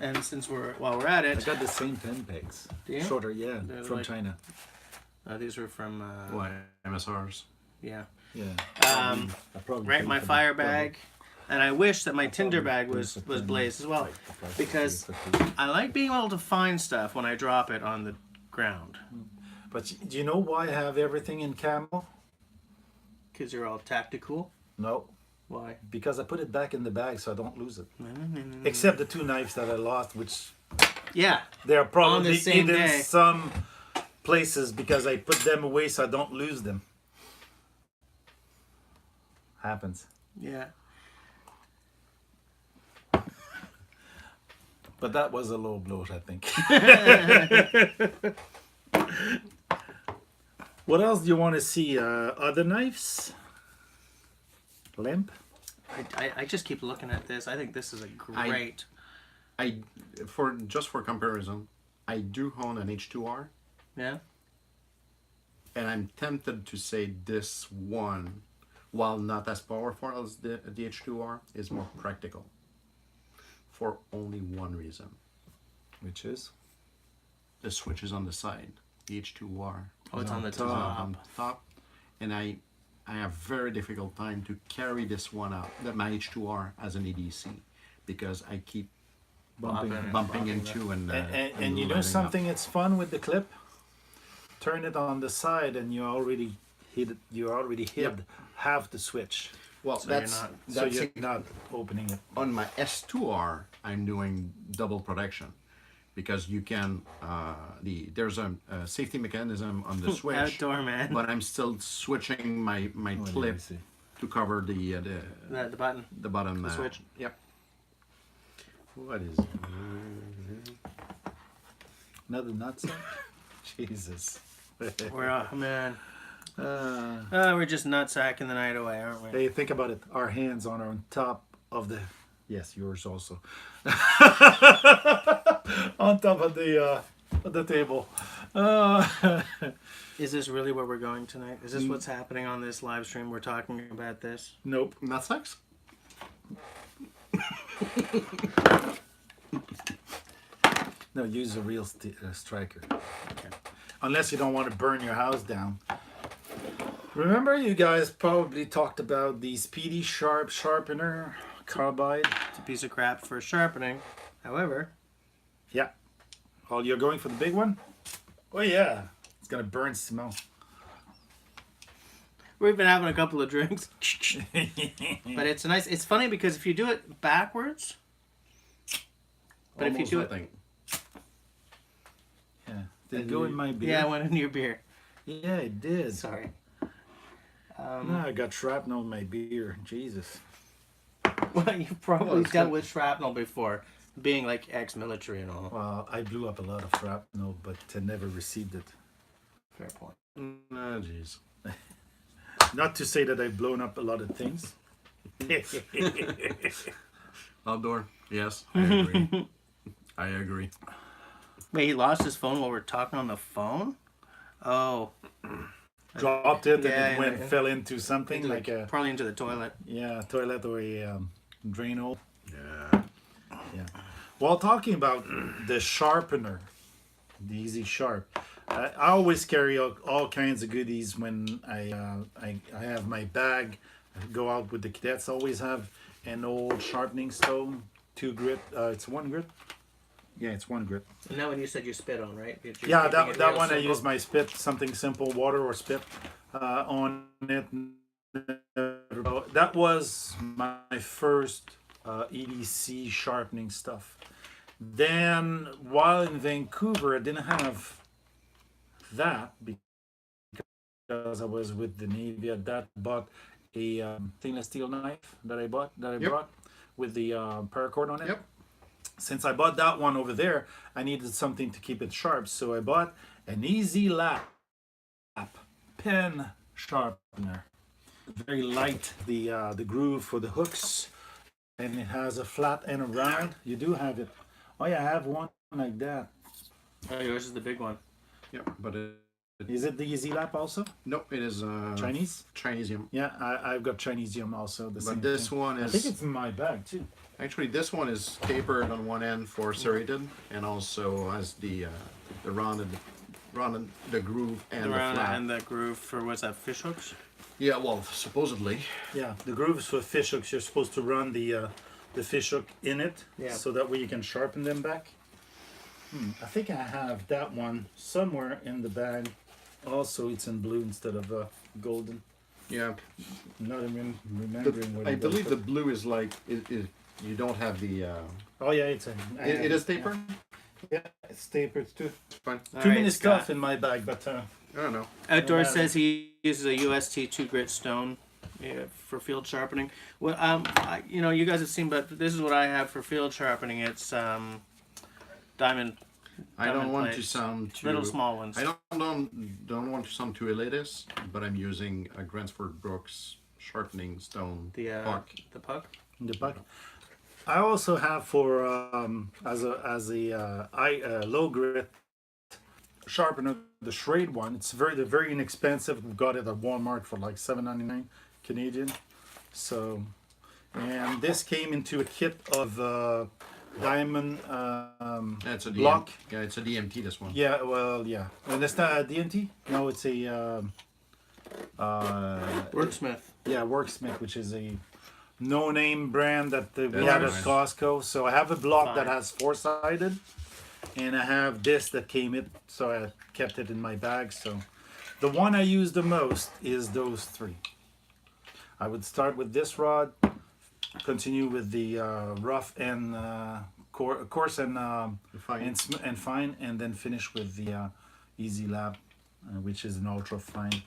and since while we're at I it, got the same 10 pegs. Do you? Shorter, yeah, They're from like- China. these were from Why MSRs? yeah, Yeah. I probably right, paid my for fire the- bag, and I wish that my tinder probably bag paid was for 10, blazed as well, like, the price of because 350. I like being able to find stuff when I drop it on the ground, But do you know why I have everything in camo? because they're all tactical. No, Why? because I put it back in the bag so I don't lose it. Except the 2 knives that I lost, which Yeah, they are probably same hidden day. some places because I put them away so I don't lose them. Happens. yeah. But that was a low blow, I think. What else do you want to see? Other knives? Lamp? I just keep looking at this. I think this is a great. For comparison, I do own an H2R, Yeah. and I'm tempted to say this one, while not as powerful as the H2R, is more practical. For only one reason: Which is? the switch is on the side. The H2R Oh, it's on the is not on top. the top, and I have very difficult time to carry this one out, my H2R as an EDC, because I keep bumping into and And you know letting something that's fun with the clip? Turn it on the side and you already hid Yep. half the switch. Well, So you're that's not- So that's you're not opening it. on my S2R. I'm doing double protection because you can there's a safety mechanism on the switch, Outdoor man. but I'm still switching my What do clip you see? to cover the The button. the bottom switch. Yep. What is it? Another nutsack? Jesus. We're man. Uh, We're just nutsacking the night away, aren't we? hey, think about it. Our hands are on top of the. Yes, yours also. On top of the table. Is this really where we're going tonight? Is this what's happening on this live stream? We're talking about this. Nope. Not sex? No, use a real striker. Unless you don't want to burn your house down. Remember, you guys probably talked about the Speedy Sharp Sharpener Carbide. It's a piece of crap for sharpening. However, Yeah. Oh, you're going for the big one? Oh, yeah. It's going to burn Simone. we've been having a couple of drinks. But it's nice. It's funny because if you do it backwards, but if you do it, Yeah. Did it go in my beer? yeah, it went into your beer. Yeah, it did. Sorry. No, I got shrapnel in my beer. Jesus. Well, you probably Well, it's dealt good. with shrapnel before, being like ex-military and all. Well, I blew up a lot of shrapnel, but I never received it. Fair point. Oh, jeez. Not to say that I've blown up a lot of things. Outdoor. Yes, I agree. I agree. Wait, he lost his phone while we're talking on the phone? Oh. Dropped it Yeah, and it went, yeah. fell into something like a Probably into the toilet. toilet or a drain hole. Yeah. Yeah. While talking about the sharpener, the Easy Sharp, I always carry all kinds of goodies when I have my bag. I go out with the cadets. I always have an old sharpening stone, 2 grit. It's 1 grit. Yeah, it's 1 grit. And that one you said you spit on, right? You're Yeah, keeping it that real one I simple. use my spit, something simple, water or spit on it. That was my first EDC sharpening stuff. Then while in Vancouver, I didn't have that because I was with the Navy at that. Bought a stainless steel knife that I brought with the paracord on it. Yep. Since I bought that one over there, I needed something to keep it sharp, so I bought an Easy Lap pen sharpener. Very light, the groove for the hooks, and it has a flat and a round. You do have it. Oh yeah, I have one like that. Oh, yours is the big one. Yep, but Is it the Easy Lap also? no, it is Chinese? Chinesium. Yeah, I've got Chinesium also. The same But this thing. one I is think it's in my bag too. actually this one is tapered on one end for serrated, and also has the rounded the groove and the Around flap. and the groove for what's that? Fish hooks. Yeah, well, supposedly. Yeah, the groove is for fish hooks. You're supposed to run the fish hook in it, Yeah. so that way you can sharpen them back. I think I have that one somewhere in the bag. Also, it's in blue instead of golden. Yeah, Not even remembering what I it is, believe but- the blue is like you don't have the. Oh yeah, it's a. It is tapered. Yeah, it's tapered too. Fine. Too many Alright, stuff Scott. in my bag, but I don't know. Outdoor matter. says he uses a UST 2 grit stone for field sharpening. Well, you know, you guys have seen, but this is what I have for field sharpening. It's diamond. I don't diamond want to plates. sound too. Little small ones. I don't want to sound too elitist, but I'm using a Gransford Brooks sharpening stone The puck. the puck. in the bag. I also have for as a low grit sharpener, the Schrade one. It's they're very inexpensive. We got it at Walmart for like $7.99 Canadian. So, and this came into a kit of diamond That's a block. Yeah, it's a DMT. This one. Yeah, well, yeah. And it's not a DMT. No, it's a Wordsmith. yeah, Worksmith, which is a no-name brand that we That's had at nice. Costco. So I have a block that Fine. has four-sided, and I have this that came it. So I kept it in my bag. So the one I use the most is those three. I would start with this rod, continue with the rough and coarse and Fine. and fine, and then finish with the Easy Lap, which is an ultra fine.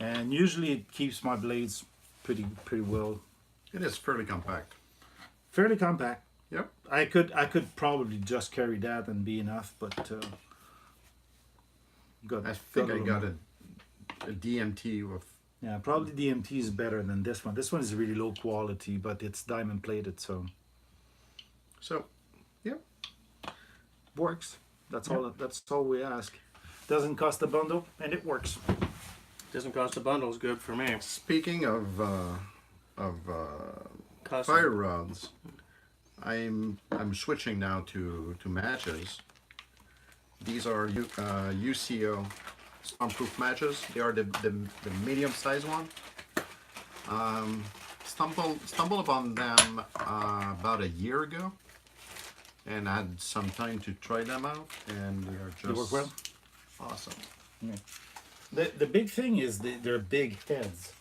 And usually it keeps my blades pretty well, It is fairly compact. fairly compact. Yep. I could probably just carry that and be enough, but I think I got a DMT with. Yeah, probably DMT is better than this one. This one is really low quality, but it's diamond plated, so So, yep. works. That's all we ask. Doesn't cost a bundle, and it works. Doesn't cost a bundle. Is good for me. Speaking of Cost fire rods, I'm switching now to matches. These are UCO stormproof matches. They are the medium size one. Stumbled upon them about a year ago, and I had some time to try them out, and they are just They work well? awesome. The big thing is they're big heads.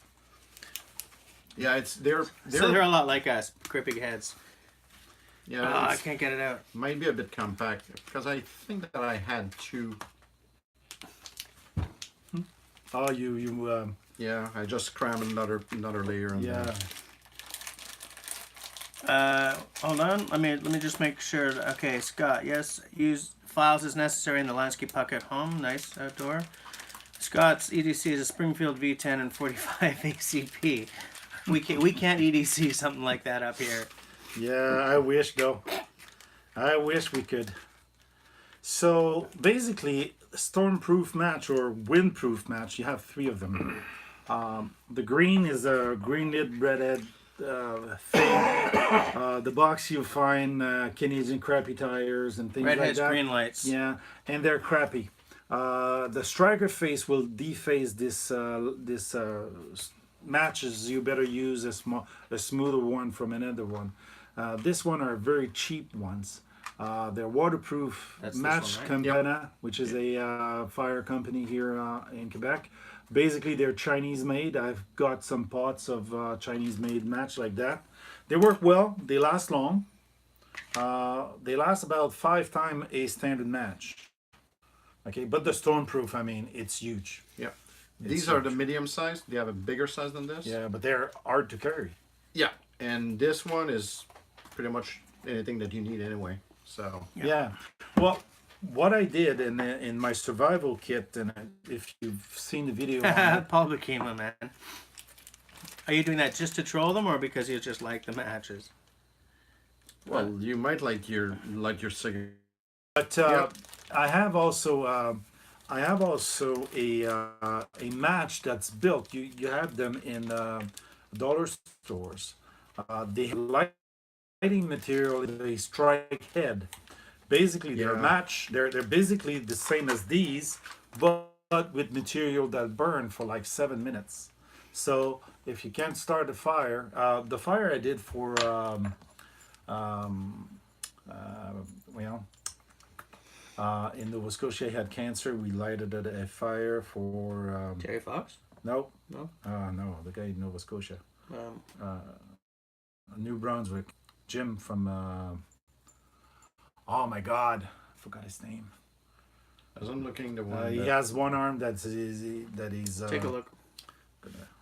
Yeah, they're So they're a lot like us. Great big heads. yeah. I it's- can't get it out. Might be a bit compact because I think that I had two. Oh, you Yeah, I just crammed another layer. In yeah. there. Hold on. Let me just make sure. Okay, Scott. Yes, use files as necessary in the landscape puck at home. Nice outdoor. Scott's EDC is a Springfield V10 and 45 ACP. We can't EDC something like that up here. Yeah, I wish though. I wish we could. So basically, stormproof match or windproof match. You have three of them. The green is a green lid redhead thing. The box you find Canadian crappy tires and things like Redheads, that. green lights. Yeah, and they're crappy. The striker face will deface this matches. You better use a smoother one from another one. This one are very cheap ones. They're waterproof. That's this Match one, right? Campana, which is a fire company here in Quebec. Basically, they're Chinese made. I've got some pots of Chinese made match like that. They work well. They last long. They last about 5 times a standard match. Okay, but the stormproof, I mean, it's huge. Yeah, these are the medium size. They have a bigger size than this. Yeah, but they're hard to carry. Yeah, and this one is pretty much anything that you need anyway. So Yeah. Well, what I did in my survival kit, and if you've seen the video, on it, Paul became a man. Are you doing that just to troll them, or because you just like the matches? well, you might like your cigarette. but Yep. I have also I have also a match that's built. You have them in dollar stores. They have lighting material in a strike head. Basically, they're Yeah. match. They're basically the same as these, but with material that burn for like 7 minutes. So if you can't start a fire, the fire I did for um, well, in Nova Scotia, I had cancer. We lighted a fire for Terry Fox? no, No. no, the guy in Nova Scotia, Um, New Brunswick, Jim from. Oh my God, I forgot his name. As I'm looking, the one He that, has one arm that he's. take a look.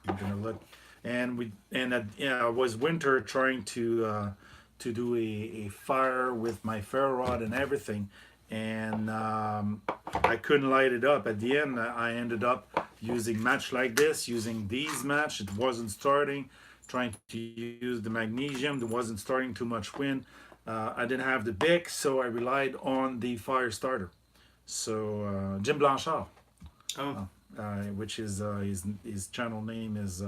I'm gonna look, and it was winter trying to do a fire with my ferro rod and everything, and I couldn't light it up. At the end, I ended up using match like this, using these match. It wasn't starting. Trying to use the magnesium, there wasn't starting too much wind. I didn't have the Bic, so I relied on the fire starter. So Jim Blanchard, Oh, which is his channel name is.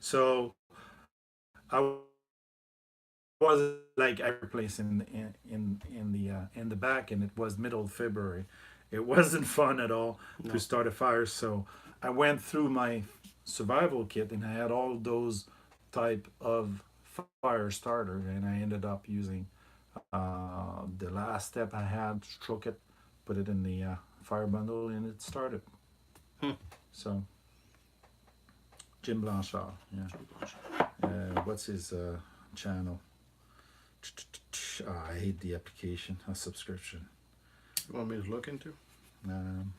So I was like every place in the back, and it was middle of February. It wasn't fun at all to start a fire. So I went through my survival kit, and I had all those type of fire starter, and I ended up using the last step I had, stroke it, put it in the fire bundle, and it started. Hmm. So Jim Blanchard, yeah. What's his channel? I hate the application, a subscription. you want me to look into? Um,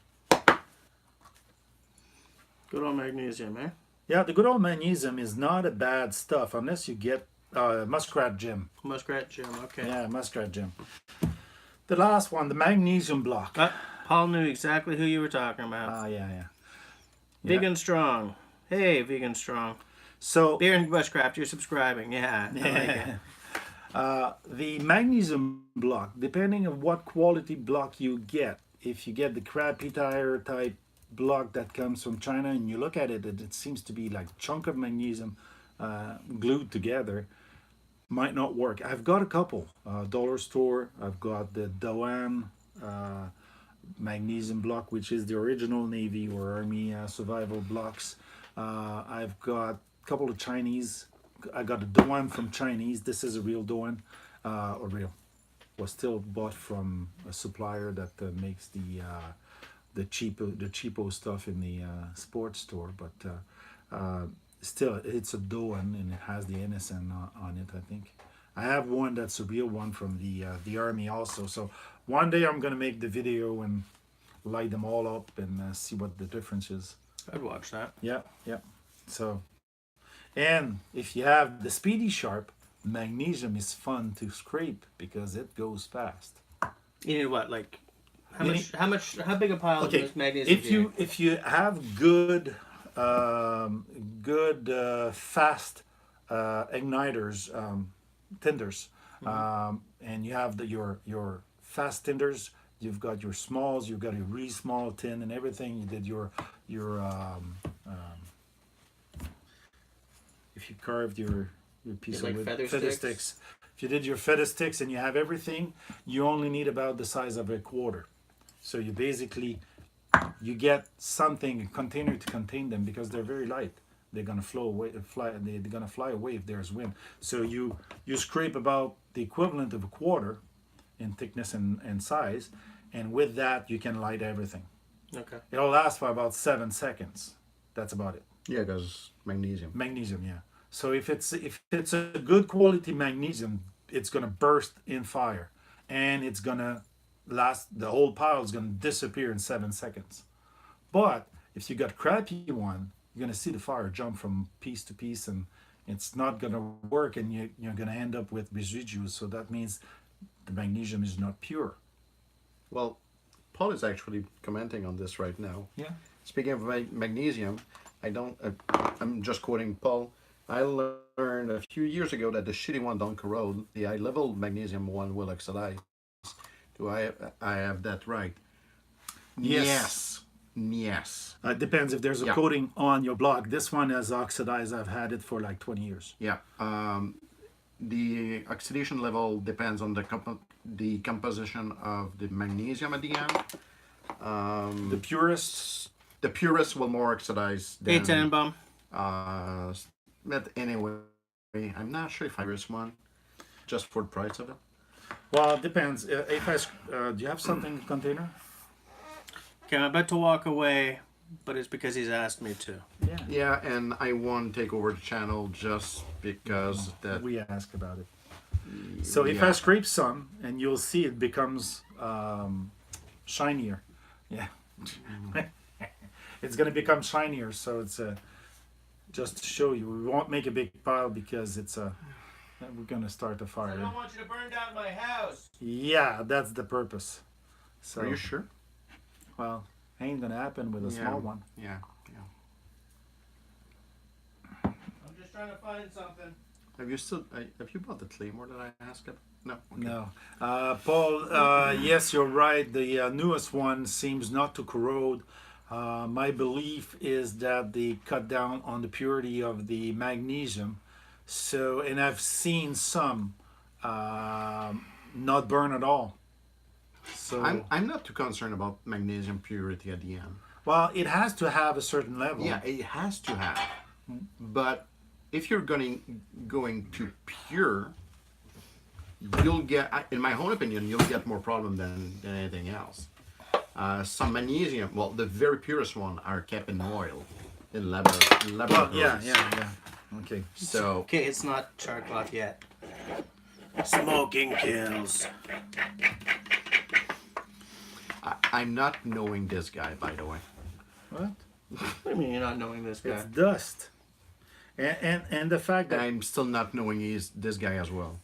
good old magnesium, eh? yeah, the good old magnesium is not a bad stuff unless you get Muskrat Jim. Muskrat Jim, okay. Yeah, Muskrat Jim. The last one, the magnesium block. Paul knew exactly who you were talking about. Yeah. Vegan Strong. Hey, Vegan Strong. So Beer and Bushcraft, you're subscribing. Yeah, I like it. the magnesium block, depending on what quality block you get, if you get the crappy tire type block that comes from China and you look at it, it seems to be like a chunk of magnesium glued together, might not work. I've got a couple. Dollar store, I've got the Dawan magnesium block, which is the original Navy or Army survival blocks. I've got a couple of Chinese. I got a Dawan from Chinese. This is a real Dawan, or real. Was still bought from a supplier that makes the cheapo stuff in the sports store, but still it's a Dawan and it has the NSN on it. I think I have one that's a real one from the army also. So one day I'm gonna make the video and light them all up and see what the difference is. I'd watch that. Yeah. So, and if you have the Speedy Sharp, magnesium is fun to scrape because it goes fast. You need what, like how You much? How much? How big a pile Okay, of magnesium? do you need? if you have good fast igniters, tinders, and you have your fast tinders, you've got your smalls, you've got a really small tin and everything. You did your if you carved your piece Like of wood, feather sticks? If you did your feather sticks and you have everything, you only need about the size of a quarter. So you basically you get something, a container to contain them because they're very light. They're gonna they're gonna fly away if there's wind. So you scrape about the equivalent of a quarter in thickness and size, and with that you can light everything. Okay. It'll last for about 7 seconds. That's about it. Yeah, because magnesium. Magnesium, yeah. So if it's a good quality magnesium, it's gonna burst in fire, and it's gonna last. The whole pile is gonna disappear in 7 seconds. But if you got crappy one, you're gonna see the fire jump from piece to piece, and it's not gonna work, and you're gonna end up with residues. So that means the magnesium is not pure. Well, Paul is actually commenting on this right now. Yeah. Speaking of magnesium, I don't. I'm just quoting Paul. I learned a few years ago that the shitty one don't corrode. The high level magnesium one will oxidize. Do I have that right? Yes. Yes. It depends if there's a Yeah. coating on your block. This one has oxidized. I've had it for like 20 years. Yeah. The oxidation level depends on the composition of the magnesium at the end. The purest. The purest will more oxidize than. Hey, Tenenbaum. But anyway, I'm not sure if I risk one, just for the price of it. Well, it depends. If I, do you have something in the container? Okay, I'm about to walk away, but it's because he's asked me to. Yeah. Yeah, and I won't take over the channel just because that. We ask about it. So if I scrape some, and you'll see it becomes shinier. Yeah. It's going to become shinier, so it's just to show you. We won't make a big pile because it's we're going to start a fire. I don't want you to burn down my house. Yeah, that's the purpose. So, Are you sure? well, ain't going to happen with a small one. Yeah. I'm just trying to find something. Have you bought the Claymore that I asked it? No. Okay. No. Paul, yes, you're right. The newest one seems not to corrode. My belief is that they cut down on the purity of the magnesium. So, and I've seen some not burn at all. So, I'm not too concerned about magnesium purity at the end. well, it has to have a certain level. Yeah, it has to have. But if you're going to pure, you'll get, in my own opinion, you'll get more problem than anything else. Some magnesium, well, the very purest one are kept in oil, in Well, laboratories. yeah. Okay. So Okay, it's not char cloth yet. Smoking kills. I'm not knowing this guy, by the way. What? What do you mean you're not knowing this guy? It's dust. And the fact that I'm still not knowing this guy as well.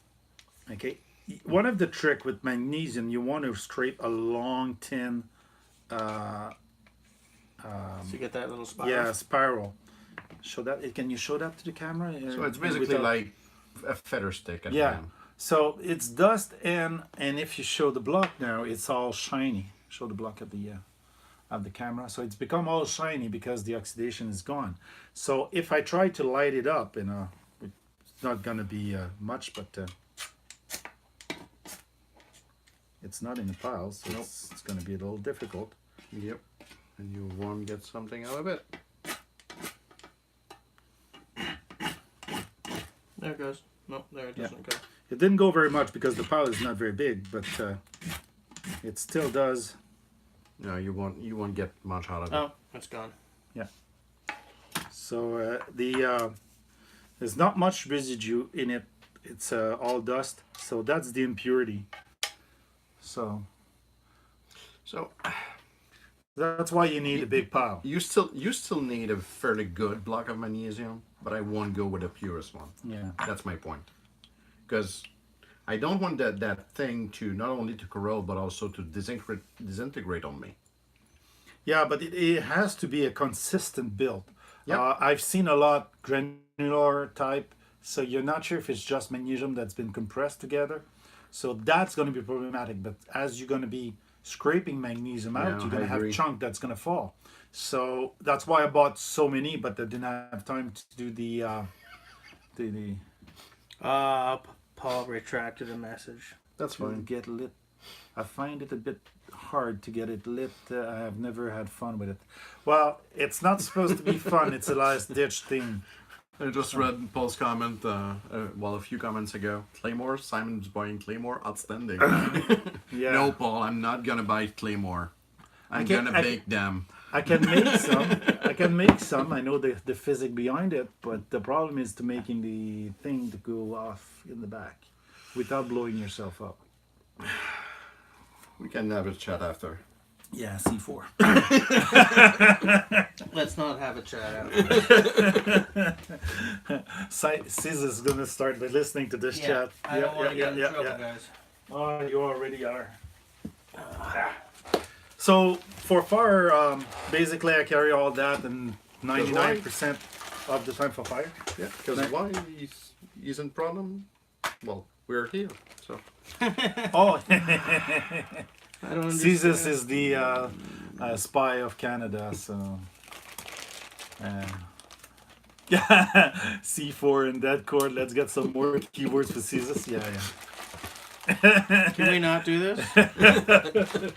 okay, one of the trick with magnesium, you want to scrape a long, thin, So you get that little spiral? yeah, spiral. Show that. Can you show that to the camera? So it's basically like a feather stick at the yeah. end. So it's dust, and if you show the block now, it's all shiny. Show the block at the camera. So it's become all shiny because the oxidation is gone. So if I try to light it up, it's not gonna be much, but it's not in the pile, so it's gonna be a little difficult. Yep. And you won't get something out of it. There it goes. No, there it doesn't go. It didn't go very much because the pile is not very big, but it still does. No, you won't get much out of it. Oh, it's gone. So there's not much residue in it. It's all dust. So that's the impurity. So that's why you need a big pile. You still need a fairly good block of magnesium, but I won't go with the purest one. Yeah. That's my point. Because I don't want that thing to not only to corrode but also to disintegrate on me. Yeah, but it has to be a consistent build. Yep. I've seen a lot granular type, so you're not sure if it's just magnesium that's been compressed together. So that's going to be problematic. But as you're going to be scraping magnesium out, Yeah, you're going I to have agree. chunk that's going to fall. So that's why I bought so many, but I didn't have time to do the Paul retracted a message. That's to fine. get lit. I find it a bit hard to get it lit. I have never had fun with it. Well, it's not supposed to be fun. It's a last ditch thing. I just read Paul's comment, a few comments ago. Claymore, Simon's buying Claymore, outstanding. Yeah. No, Paul, I'm not gonna buy Claymore. I'm gonna bake them. I can make some. I know the physics behind it, but the problem is to making the thing to go off in the back without blowing yourself up. We can have a chat after. Yeah, C4. Let's not have a chat out. Sis is gonna start listening to this chat. I don't want to get in trouble, guys. Oh, you already are. So for fire, basically I carry all that and 99% of the time for fire. Yeah, because why he's in problem? Well, we're here, so. Oh, I don't understand. Caesar is the spy of Canada. So, C4 in that chord. Let's get some more keywords for scissors. Yeah, yeah. Can we not do this?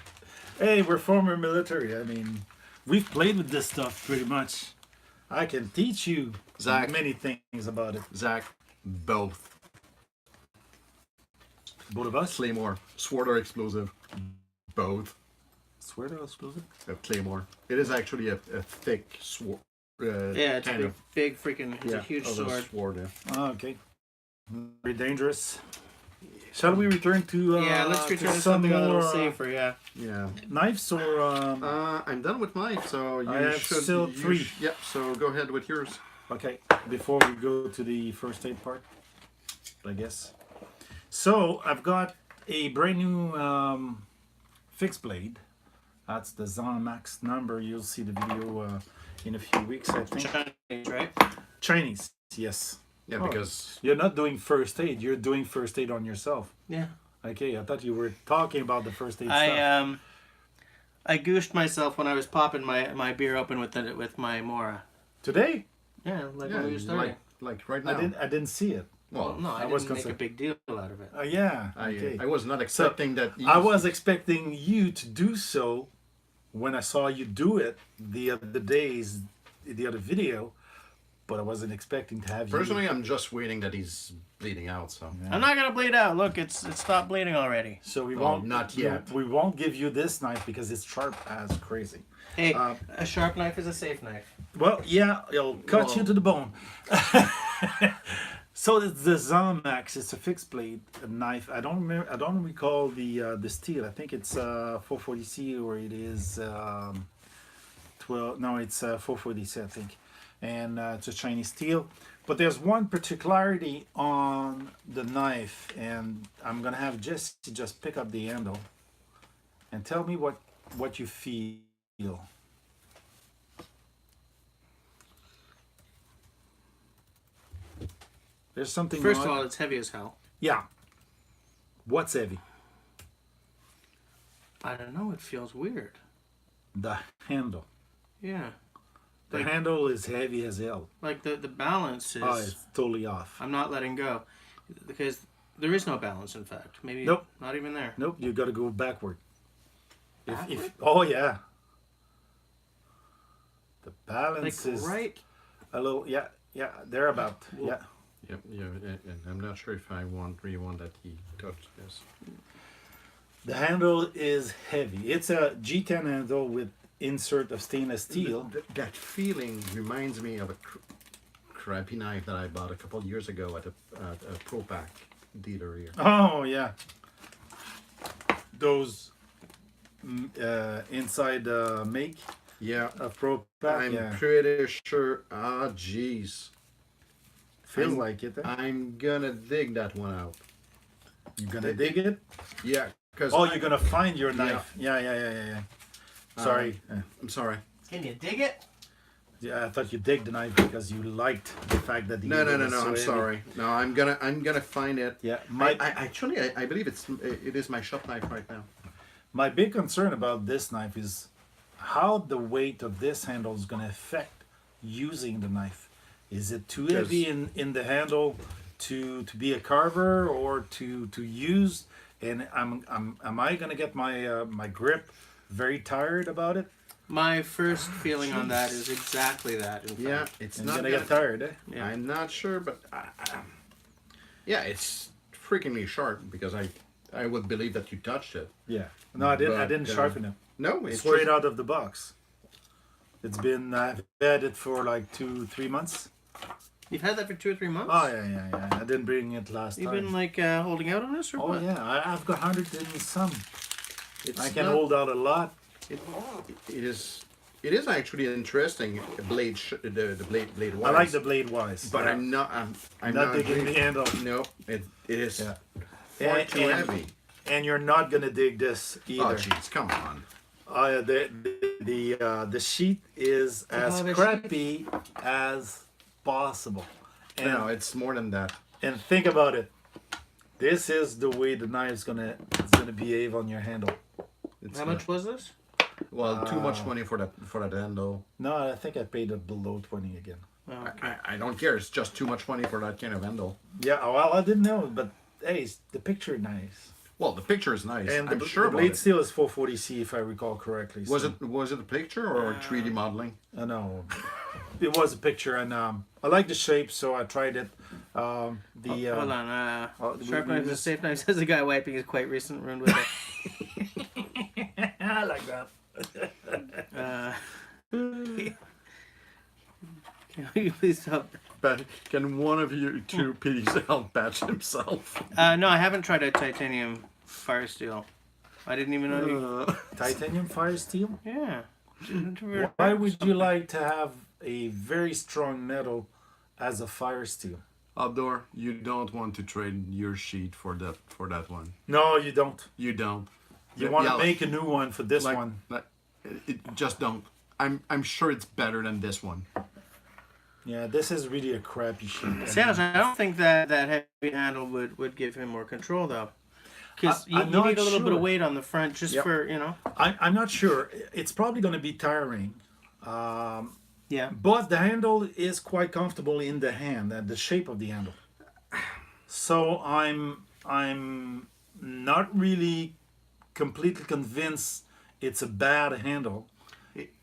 Hey, we're former military. I mean, we've played with this stuff pretty much. I can teach you Zach. many things about it. Zach, both. Both of us? Claymore, sword or explosive, both. Swear to explosive? Claymore. It is actually a thick sword. Yeah, it's kind a of, big freaking. It's a huge other sword. Yeah. Oh, okay. Very dangerous. Shall we return to Yeah, let's return to some something a little more, safer. Yeah. Yeah. knives or I'm done with mine, so you I have should. still you 3. Yep. So go ahead with yours. okay, before we go to the first aid part, I guess. So I've got a brand new fixed blade. That's the Zonmax number. You'll see the video in a few weeks, I think. Chinese, right? Chinese, yes. Yeah, Oh, because you're not doing first aid. You're doing first aid on yourself. Yeah. Okay, I thought you were talking about the first aid stuff. I goosed myself when I was popping my beer open with my Mora. Today, Yeah, like yeah, when we were starting. like right now. I didn't see it. Well, No, I was didn't make a concerned. big deal out of it. Yeah. Okay. I was not expecting that. I was expecting you to do so when I saw you do it the other video, but I wasn't expecting to have Personally, you. I'm just waiting that he's bleeding out. So I'm not gonna bleed out. Look, it stopped bleeding already. So we Well, won't. not yet. We won't give you this knife because it's sharp as crazy. Hey, a sharp knife is a safe knife. Well, yeah, it'll cut you Well- to the bone. So it's the Zonmax. It's a fixed blade knife. I don't remember. I don't recall the steel. I think it's 440C or it is 12. No, it's 440C. I think, and it's a Chinese steel. But there's one particularity on the knife, and I'm gonna have Jesse just pick up the handle and tell me what you feel. There's something. First of wrong. all, it's heavy as hell. Yeah. What's heavy? I don't know. It feels weird. The handle. Yeah. The Like- handle is heavy as hell. Like the balance is. Oh, it's totally off. I'm not letting go because there is no balance. In fact, maybe Nope. not even there. Nope, you got to go backward. Backward? Oh yeah. The Like balance is right. a little. Yeah, thereabout. Whoa. Yeah. Yep, and I'm not sure if I really want that he touched this. The handle is heavy. It's a G10 handle with insert of stainless steel. That feeling reminds me of a crappy knife that I bought a couple of years ago at a Pro Pack dealer here. Oh yeah. Those inside make Yeah, of Pro Pack. I'm Yeah. pretty sure. Ah, jeez. Feels I'm- like it. Eh? I'm gonna dig that one out. You're gonna dig it. Yeah, because Oh, you're gonna find your knife. Yeah. Sorry. I'm sorry. Can you dig it? Yeah, I thought you dig the knife because you liked the fact that the No. handle was so I'm heavy. sorry. No, I'm gonna find it. Yeah, I believe it is my shop knife right now. my big concern about this knife is how the weight of this handle is gonna affect using the knife. Is it too heavy in the handle to be a carver or to use? And am I gonna get my grip very tired about it? My first feeling on that is exactly that. In fact. Yeah, it's I'm not gonna get tired, eh? Yeah. I'm not sure, but yeah, it's freakingly sharp because I would believe that you touched it. Yeah. No, I didn't. I But, didn't sharpen it. No, it's Straight out of the box. It's been I've had it for like 2-3 months. You've had that for 2 or 3 months. Oh yeah. I didn't bring it last You've time. been like holding out on this, or Oh what? yeah, I've got 100 and some. It's I can not- hold out a lot. It is actually interesting. Blade, the blade wise. I like the blade wise. but yeah. I'm not not digging the handle. No, it is Yeah. far And- too and- heavy. And you're not gonna dig this Oh either. jeez, come on. The sheet is as the crappy as possible. And, No, it's more than that. and think about it. This is the way the knife's gonna behave on your handle. It's How much was this? Well, too much money for that handle. No, I think I paid it below 20 again. Oh, okay. I don't care. It's just too much money for that kind of handle. Yeah, well, I didn't know, but hey, the picture nice. Well, the picture is nice. And I'm the, sure the about blade it. steel is 440C, if I recall correctly. Was so- it a picture or 3D modeling? No, it was a picture, and I like the shape, so I tried it. Hold on. we- Sharp we knives are just- safe knives. Says a guy wiping his quite recent wound with it. I like that. Can you please stop? But can one of you two please help patch himself? No, I haven't tried a titanium fire steel. I didn't even know. Titanium fire steel? Yeah. Why would you like to have a very strong metal as a fire steel? Outdoor, you don't want to trade your sheet for that one. No, you don't. You don't. You want to make a new one for this one. It just don't. I'm sure it's better than this one. Yeah, this is really a crappy sheet. Sounds. I don't think that heavy handle would give him more control though, because you I'm need not a little bit of sure. weight on the front just Yep. for, you know. I'm not sure. It's probably going to be tiring. Yeah. But the handle is quite comfortable in the hand and the shape of the handle. So I'm not really completely convinced it's a bad handle.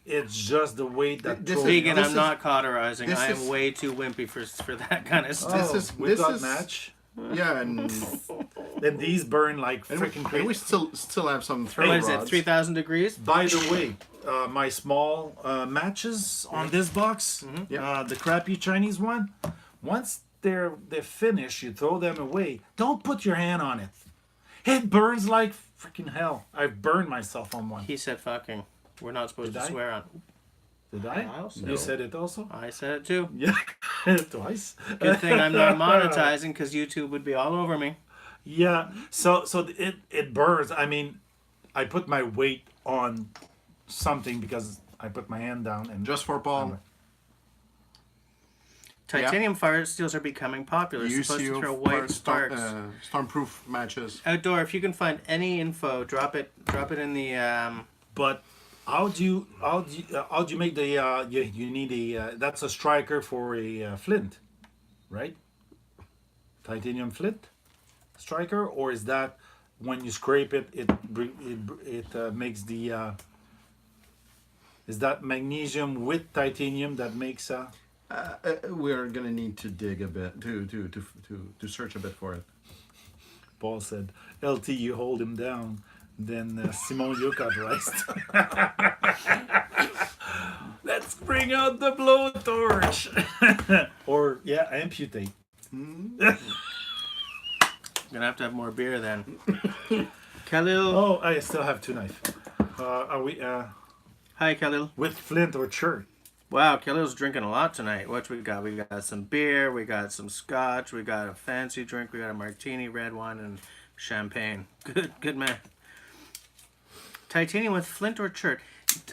It's just the weight that This throws- Vegan, this I'm not cauterizing. this I am is- way too wimpy for that kind of stuff. This is- we've got is- match. Yeah, and Then these burn like freaking and we crazy. still have some throw What is it? rods. 3,000 degrees? By the way, my small matches on this box, the crappy Chinese one, once they're finished, you throw them away. Don't put your hand on it. It burns like freaking hell. I've burned myself on one. He said fucking. We're not supposed Did to I? swear on. Did I? I also- You said it also? I said it too. Yeah, twice. Good thing I'm not monetizing, because YouTube would be all over me. Yeah, so it burns. I mean, I put my weight on something because I put my hand down and Just for Paul. Titanium fire steels are becoming popular. It's supposed to throw white sparks. Stormproof matches. Outdoor, if you can find any info, drop it in the But how do you make the you need a that's a striker for a flint, right? Titanium flint striker, or is that when you scrape it it makes the is that magnesium with titanium that makes We're gonna need to dig a bit to search a bit for it. Paul said, LT, you hold him down, then Simon, you cut rice. Let's bring out the blowtorch. Or, yeah, amputate. Gonna have to have more beer then. Khalil. Oh, I still have two knives. Are we Hi, Khalil. with flint or chert? Wow, Khalil's drinking a lot tonight. What we got? We got some beer, we got some scotch, we got a fancy drink, we got a martini, red wine, and champagne. Good man. Titanium with flint or chert.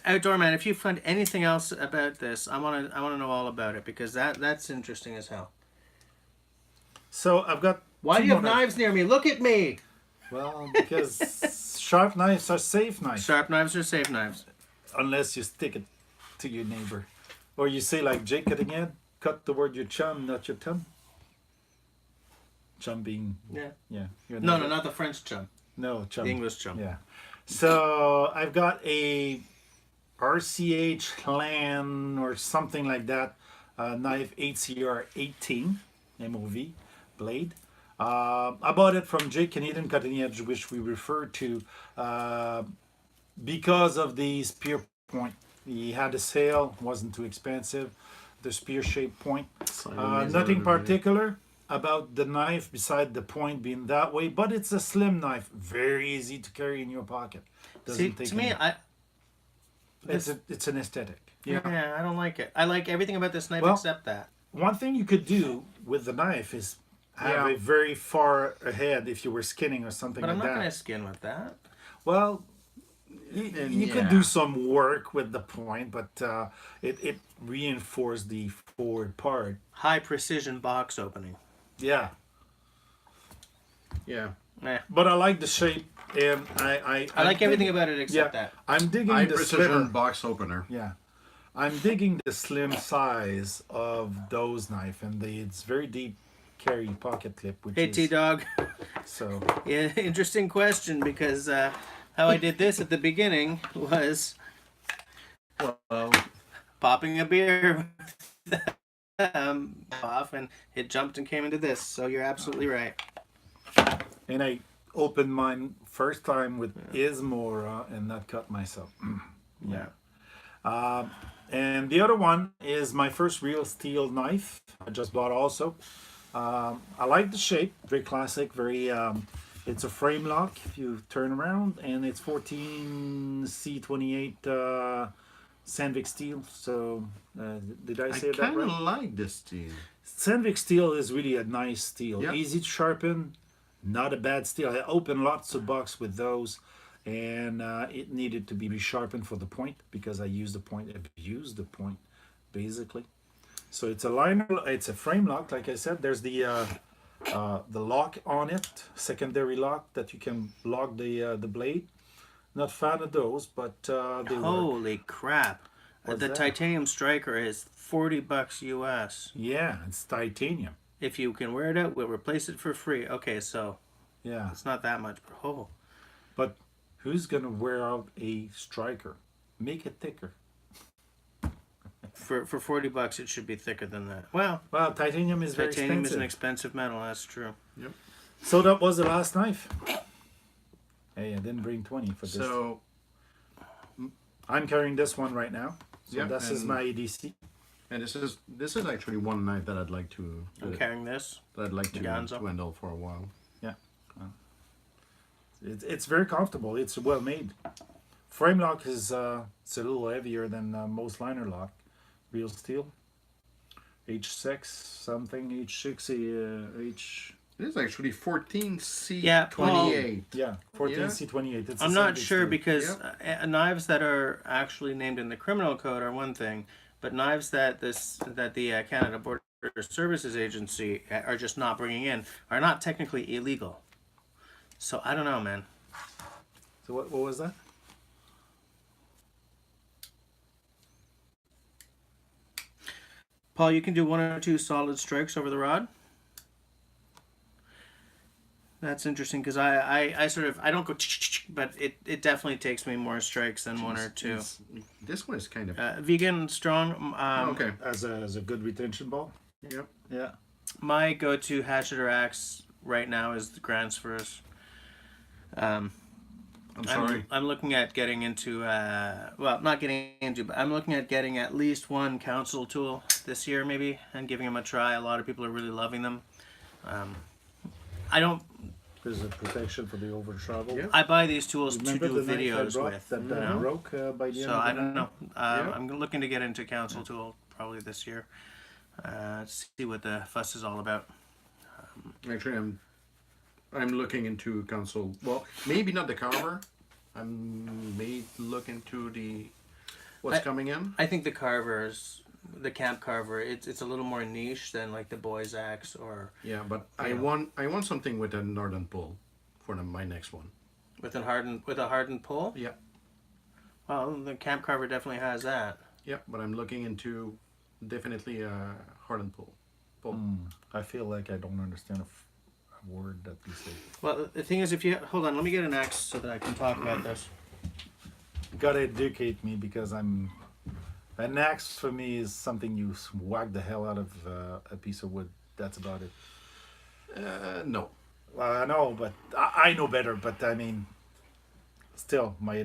Outdoor man, if you find anything else about this, I wanna know all about it, because that's interesting as hell. So I've got. Why two do you have more knives near me? Look at me! Well, because sharp knives are safe knives. Sharp knives are safe knives. Unless you stick it to your neighbor. Or you say like Jake cutting in, cut toward your chum, not your tongue. Chum being, Yeah. your No, neighbor. not the French chum. No, chum. The English chum. Yeah. So I've got a RCH clan or something like that knife 8CR18 MOV blade. I bought it from Jake Canadian Cutting Edge, which we refer to because of the spear point. He had a sale, wasn't too expensive. The spear shaped point. Nothing particular about the knife beside the point being that way, but it's a slim knife, very easy to carry in your pocket. See, to me, it's an aesthetic. yeah, I don't like it. I like everything about this knife Well, except that. One thing you could do with the knife is have Yeah. a very far ahead if you were skinning or something But I'm like not that. going to skin with that. Well, you could do some work with the point, but it reinforced the forward part. High precision box opening. Yeah, Yeah. Eh. but I like the shape And I like everything about it except that. I'm digging High the precision slimmer. box opener. Yeah, I'm digging the slim size of those knife, and it's very deep carry pocket clip, which Hey, is T-Dog. so. Yeah, interesting question because how I did this at the beginning was Well, popping a beer off, and it jumped and came into this. So you're absolutely right. And I opened mine first time with Ismora and not cut myself. Yeah. And the other one is my first real steel knife. I just bought also. I like the shape, very classic, very. It's a frame lock if you turn around, and it's 14C28 Sandvik steel. So did I I say that kind right? of like this steel. Sandvik steel is really a nice steel, Yeah. easy to sharpen, not a bad steel. I opened lots of box with those, and it needed to be sharpened for the point because I used the point. I've used the point, basically. So it's a liner. It's a frame lock, like I said. There's the lock on it, secondary lock that you can lock the blade. Not fan of those, but they work. Holy crap! What's The that? titanium striker is $40 US. Yeah, it's titanium. If you can wear it out, we'll replace it for free. Okay, so Yeah, it's not that much, but oh, but who's gonna wear out a striker? Make it thicker. for $40 it should be thicker than that. Well, Well, titanium is very titanium expensive. is an expensive metal. That's true. Yep. So that was the last knife. Hey, I didn't bring 20 for this. So I'm carrying this one right now. So Yeah, this is and- my ADC. and this is actually one knife that I'd like to I'm carrying this. Ganzo. handle for a while. It's very comfortable. It's well made. Frame lock is it's a little heavier than most liner lock. Real steel. H6 something. H6 H. It is actually 14C28. Yeah, 14C28. It's I'm the not same sure steel. because knives that are actually named in the criminal code are one thing, but knives that the Canada Border Services Agency are just not bringing in are not technically illegal. So I don't know, man. So what was that? Paul, you can do 1 or 2 solid strikes over the rod. That's interesting because I sort of I don't go, but it definitely takes me more strikes than 1 or 2. This one is kind of Vegan strong. okay. As a good retention ball. Yep. Yeah. My go-to hatchet or axe right now is the Gransfurs. I'm sorry. I'm looking at getting into well, not getting into, but I'm looking at getting at least one council tool this year maybe and giving them a try. A lot of people are really loving them. I don't. There's a protection for the over travel. Yeah. I buy these tools to Remember do the knife I videos brought with. that you know? broke by the end So of the I don't know. Yeah. I'm looking to get into council tool probably this year. See what the fuss is all about. Actually, I'm looking into console. Well, maybe not the carver. I may look into the what's coming in. I think the carvers, the camp carver, it's a little more niche than like the boys axe or Yeah, but Yeah. I want something with a northern pull for my next one. with a hardened pull. Yeah, Well, the camp carver definitely has that. yeah, but I'm looking into definitely a hardened pull. I feel like I don't understand a word that you say. Well, the thing is, if you hold on, let me get an axe so that I can talk about this. You gotta educate me because an axe for me is something you whack the hell out of a piece of wood. That's about it. No. Well, I know, but I know better. But I mean, still, my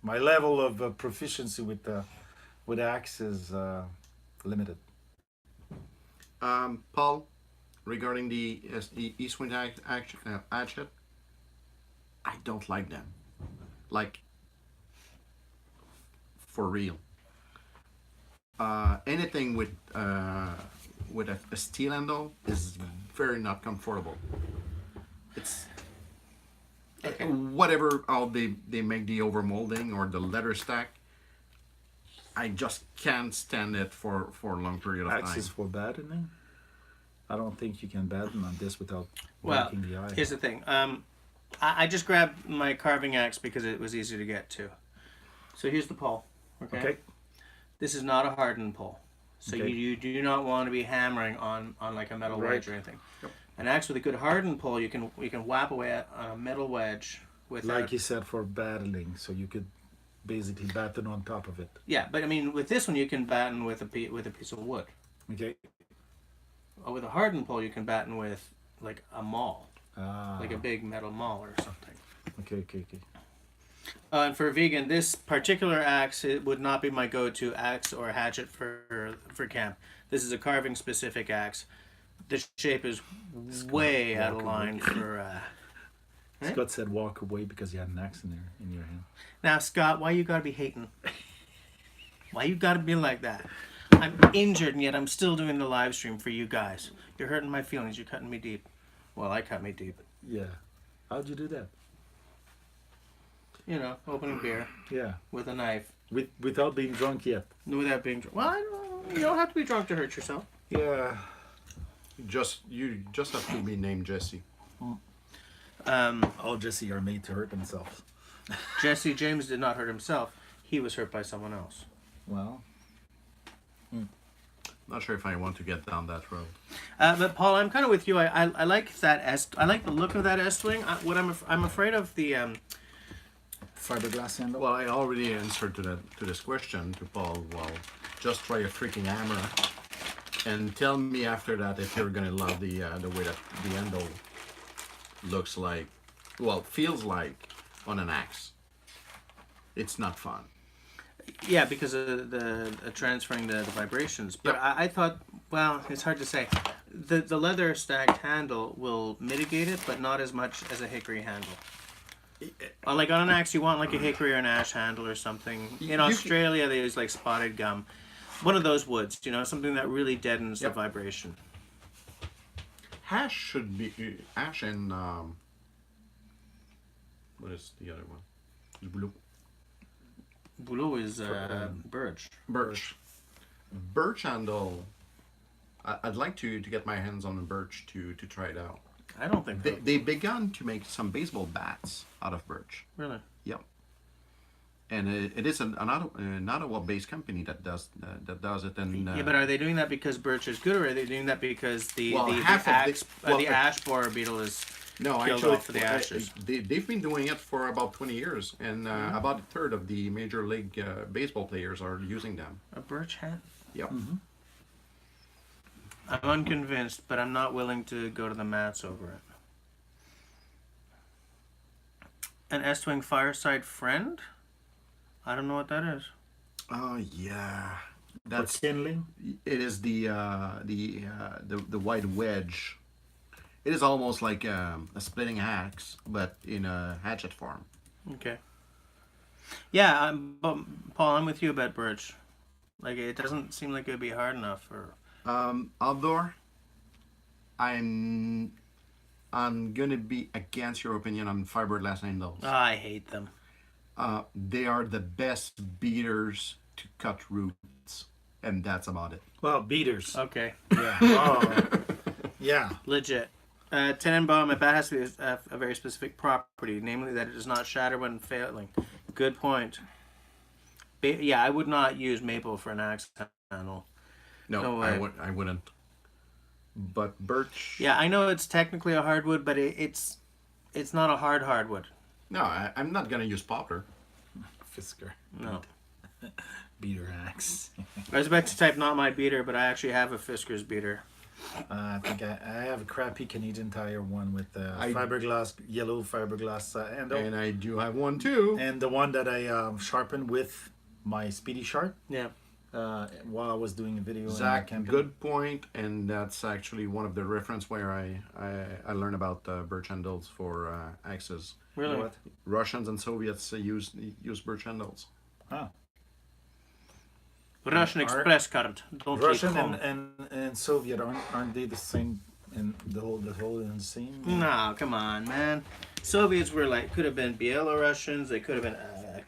level of proficiency with axe is limited. Paul, regarding the Eastwind hatchet, I don't like them. Like, for real. Anything with a steel handle is very not comfortable. It's whatever how they make the overmolding or the leather stack. I just can't stand it for a long period of time. Axes for battening? I don't think you can batten on this without Well, breaking the eye. here's the thing. I just grabbed my carving axe because it was easy to get to. So here's the pole. Okay. Okay. This is not a hardened pole. So Okay. you do not want to be hammering on like a metal Right. wedge or anything. An axe with a good hardened pole, you can whap away at a metal wedge without. Like you said, for battling, so you could basically batten on top of it. Yeah, but I mean, with this one, you can batten with a piece of wood. Okay. Or with a hardened pole, you can batten with like a maul, Ah. like a big metal maul or something. Okay. And for a vegan, this particular axe it would not be my go-to axe or hatchet for camp. This is a carving specific axe. The shape is way out of line for. Right? Scott said walk away because you had an axe in your hand. Now, Scott, why you gotta be hating? Why you gotta be like that? I'm injured and yet I'm still doing the live stream for you guys. You're hurting my feelings. You're cutting me deep. Well, I cut me deep. Yeah. How'd you do that? You know, opening beer Yeah. with a knife Without being drunk yet. without being drunk. Well, you don't have to be drunk to hurt yourself. Yeah. You just have to be named Jesse. All Jesse are made to hurt themselves. Jesse James did not hurt himself. He was hurt by someone else. Well. Not sure if I want to get down that road. But Paul, I'm kind of with you. I like that I like the look of that S-wing. I'm afraid of the Fiberglass handle. Well, I already answered to this question to Paul. Well, just try a freaking hammer, and tell me after that if you're gonna love the way that the handle looks like, well, feels like on an axe. It's not fun. Yeah, because of the transferring the vibrations. But Yep. I thought, well, it's hard to say. The leather stacked handle will mitigate it, but not as much as a hickory handle. Like on an axe, you want like a hickory or an ash handle or something. In Australia, they use like spotted gum. One of those woods, you know, something that really deadens the Yep. vibration. Ash should be ash and what is the other one? Blue. Bouleau is birch. Birch. Birch handle. I'd like to get my hands on the birch to try it out. I don't think They begun to make some baseball bats out of birch. really. Yep. And it is an Ottawa-based company that does it. And Yeah, but are they doing that because birch is good, or are they doing that because the Well, half of the ash borer beetle is no, killed actually, off for the ashes? they've been doing it for about 20 years, and about a third of the major league baseball players are using them. A birch hat? Yep. I'm unconvinced, but I'm not willing to go to the mats over it. An S-wing fireside friend? I don't know what that is. Oh yeah, For that's kindling. it. Is the wide wedge. It is almost like a splitting axe, but in a hatchet form. Okay. Yeah, but Paul, I'm with you about birch. Like, it doesn't seem like it would be hard enough for... Outdoor, I'm gonna be against your opinion on fiberglass handles. I hate them. They are the best beaters to cut roots, and that's about it. Well, beaters. Okay. Yeah. Oh. Yeah. Legit. Tenenbaum, a bat has to be a very specific property, namely that it does not shatter when failing. Good point. Yeah, I would not use maple for an axe handle. No, No I way. wouldn't. But birch. Yeah, I know it's technically a hardwood, but it's not a hardwood. No, I'm not gonna use poplar. Fisker. No. Beater axe. I was about to type not my beater, but I actually have a Fisker's beater. I think I have a crappy Canadian Tire one with I- fiberglass, yellow fiberglass handle. And I do have one too. And the one that I sharpened with my Speedy Sharp Yeah. while I was doing a video. Zach, camping. good point, and that's actually one of the reference where I learned about birch handles for axes. Really? What? Russians and Soviets use birch handles. Ah. Russian Are- express current. Don't Russian take home. and Soviet aren't they the same in the whole in the same? No, come on, man. Soviets were like, could have been Belarusians, they could have been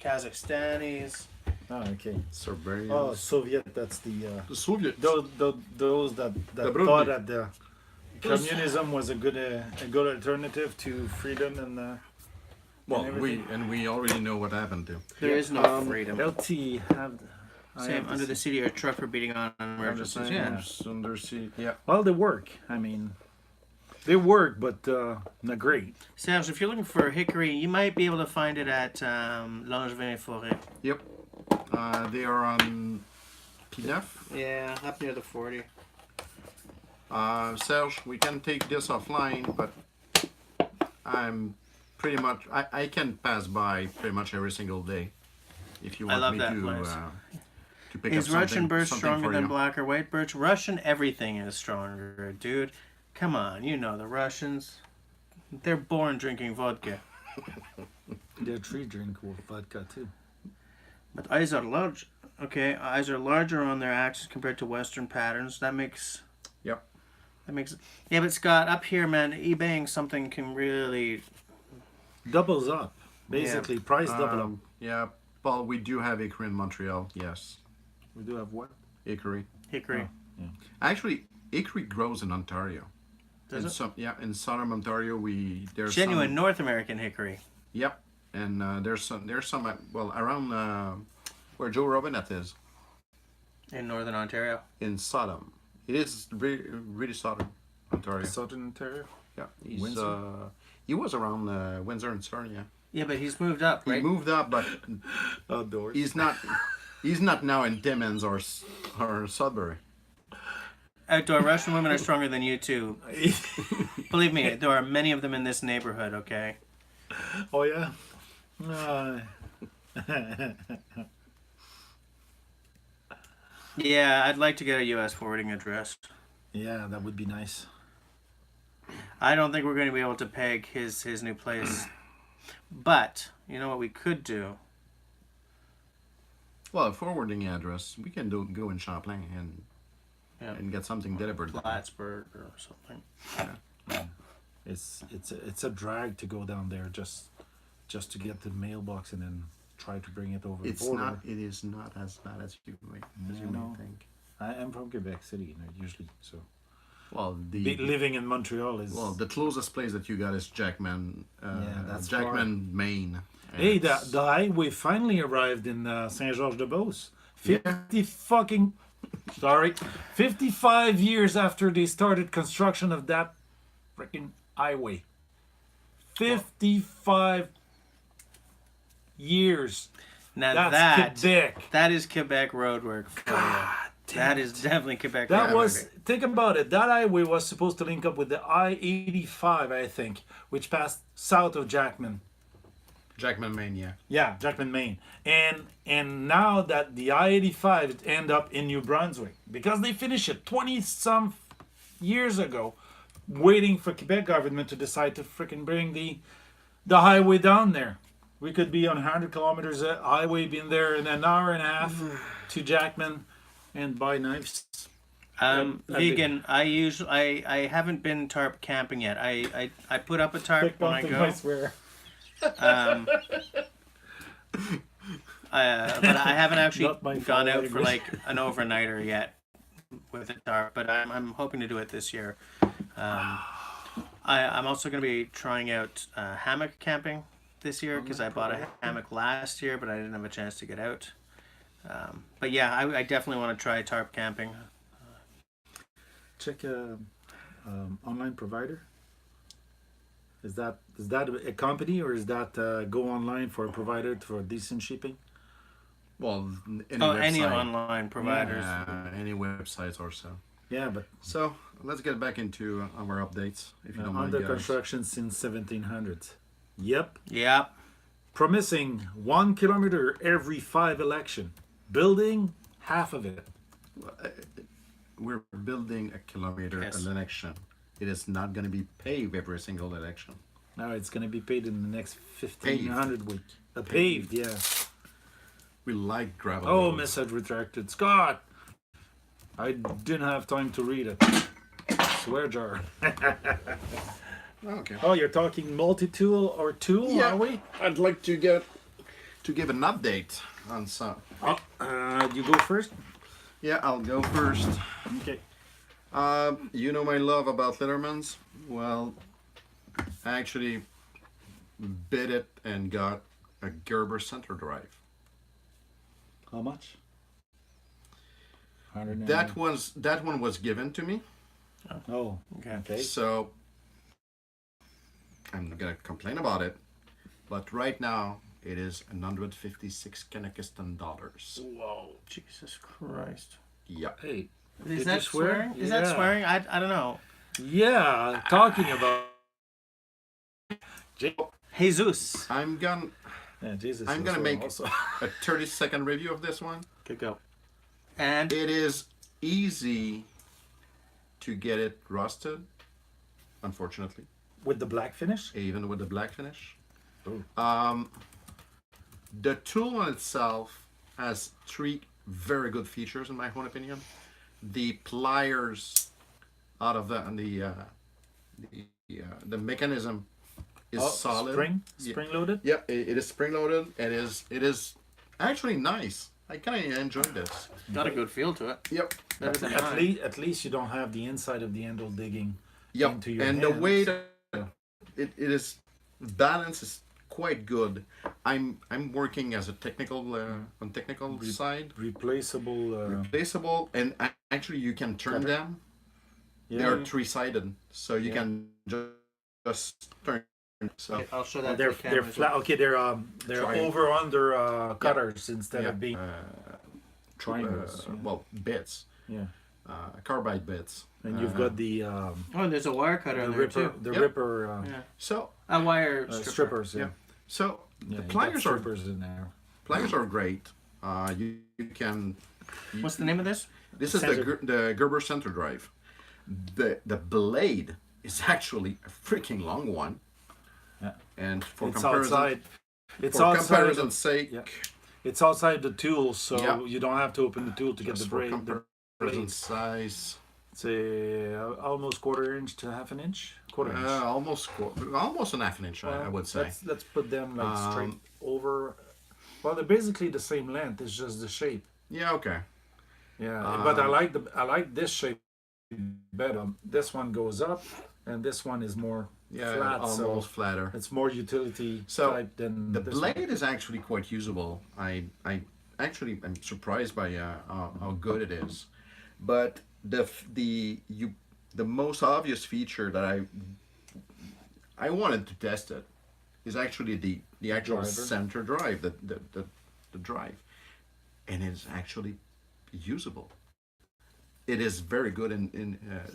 Kazakhstanis. Oh, okay. Siberians. Oh, Soviet. That's the the Soviets. those that The thought that the communism was a good alternative to freedom and Well, everything. we already know what happened to. There is no freedom. LT have. Same under the seat of your truck for beating on emergencies. Yeah. Under seat. Yeah. Well, they work. I mean, they work, but not great. Serge, if you're looking for hickory, you might be able to find it at Langevin Forêt. Yep. They are on P9. Yeah, up near the 40. Serge, we can take this offline, but I'm pretty much I can pass by pretty much every single day. If you I want love me that to place. to pick Is up Russian birch something stronger for than you. black or white birch? Russian everything is stronger, dude. Come on, you know the Russians. They're born drinking vodka. Their tree drink vodka too. But eyes are large. Okay, eyes are larger on their axis compared to Western patterns. That makes. Yep. That makes. Yeah, but Scott, up here, man, eBaying something can really. Doubles up, basically. Price double up. Yeah, Paul, we do have hickory in Montreal. Yes, We do have what? hickory. Hickory. Actually, hickory grows in Ontario. Does it? In southern Ontario, there's Genuine some, North American hickory. Yep, and there's some well around where Joe Robinette is In Northern Ontario. in Sodom. It is really southern Ontario. Southern Ontario. Yeah, Windsor? he was around Windsor and Sarnia. Yeah, but he's moved up, He right? moved up, but Outdoors. he's not. He's not now in Timmins or Sudbury. Outdoor Russian women are stronger than you too. Believe me, there are many of them in this neighborhood, okay? Oh yeah. Yeah, I'd like to get a U.S. forwarding address. Yeah, that would be nice. I don't think we're going to be able to peg his new place. But, you know what we could do? Well, a forwarding address, we can go in Champlain Yeah. and get something delivered. Plattsburgh or something. It's a drag to go down there just to get the mailbox and then try to bring it over the It's border. not. It is not as bad as you may No. think. I am from Quebec City, you know, usually, so Well, living in Montreal is. the closest place that you got is Jackman. That's Jackman, Maine. And Hey, it's- the highway finally arrived in Saint-Georges-de-Beauce. 55 years after they started construction of that freaking highway. 55 years. Now That's Quebec. that is Quebec road work for you. That is definitely Quebec road That was, work. think about it, that highway was supposed to link up with the I-85, I think, which passed south of Jackman. Jackman, Maine. Yeah. Yeah, Jackman, Maine. And now that the I-85 end up in New Brunswick, because they finished it 20-some years ago, waiting for Quebec government to decide to freaking bring the highway down there. We could be on 100 kilometers of highway, being there in an hour and a half to Jackman and buy knives. Vegan. I haven't been tarp camping yet. I put up a tarp when I go. I swear. But I haven't actually Not my gone fault, out I for agree. like an overnighter yet with a tarp. But I'm hoping to do it this year. I'm also going to be trying out hammock camping this year because I bought a hammock last year, but I didn't have a chance to get out. But yeah, I definitely want to try tarp camping. Check online provider. Is that a company, or is that go online for a provider for decent shipping? Well, any Any website. online providers. Any websites or so. Yeah, but So let's get back into our updates, if you don't mind, under guys. construction since 1700s. Yep. Yeah. Promising 1 kilometer every 5 election. Building half of it. We're building a kilometer Yes. an election. It is not going to be paved every single election. Now it's going to be paid in the next 1500 week. Paved, yeah. We like gravel. Oh, roads. message retracted. Scott! I didn't have time to read it. Swear jar. Okay. Oh, you're talking multi-tool or tool, Yeah. are we? I'd like to give an update on some. You go first? Yeah, I'll go first. Okay. You know my love about Letterman's. Well, actually, bid it and got a Gerber center drive. How much? 100. That one was given to me, Oh, okay. so I'm not gonna complain about it. But right now it is 156 Kanakistan dollars. Whoa, Jesus Christ! Yeah. Hey, Is did that you swear? swearing? Is that Yeah. swearing? I don't know. Yeah, talking about Jesus. I'm gonna Jesus. I'm was gonna swearing make also. a 30-second review of this one. Okay, go. And It is easy to get it rusted, unfortunately, With the black finish. even with the black finish. Oh. The tool on itself has three very good features, in my own opinion. The pliers out of the mechanism is solid. Spring loaded. Yeah, it is spring loaded. It is actually nice. I kind of enjoyed this. got a good feel to it. Yep. Better than mine. At least you don't have the inside of the handle digging Yep. into your And the hands. way that it is balance is quite good. I'm working as a technical on technical side. Replaceable. Replaceable, and actually you can turn them. Yeah. They are three-sided, so you can just turn. So Okay, I'll show that. They're to the camera as flat. well. Okay, they're Tri- over under cutters instead yeah, of being triangles. well, bits, yeah. carbide bits. And you've got the Oh, there's a wire cutter in there ripper, too. the Yep. ripper Yeah. So A wire strippers. Yeah. so Yeah, the you got pliers are strippers in there. great. You can. What's the name of this? This is the Gerber center drive. The blade is actually a freaking long one. Yeah. And for It's comparison, outside. It's for outside. comparison's sake, Yeah. It's outside the tool, so Yeah. you don't have to open the tool to get just the for blade. The comparison size, It's almost quarter inch to half an inch. Quarter inch. almost an half an inch, I would say. Let's put them like straight Um, over. Well, they're basically the same length. It's just the shape. Yeah, okay. Yeah, but I like this shape better. This one goes up, and this one is more Yeah, flat. almost So flatter. it's more utility So, type than The this blade one. is actually quite usable. I actually am surprised by how good it is. But the most obvious feature that I wanted to test it is actually the actual Driver. center drive, the drive, and it's actually usable. It is very good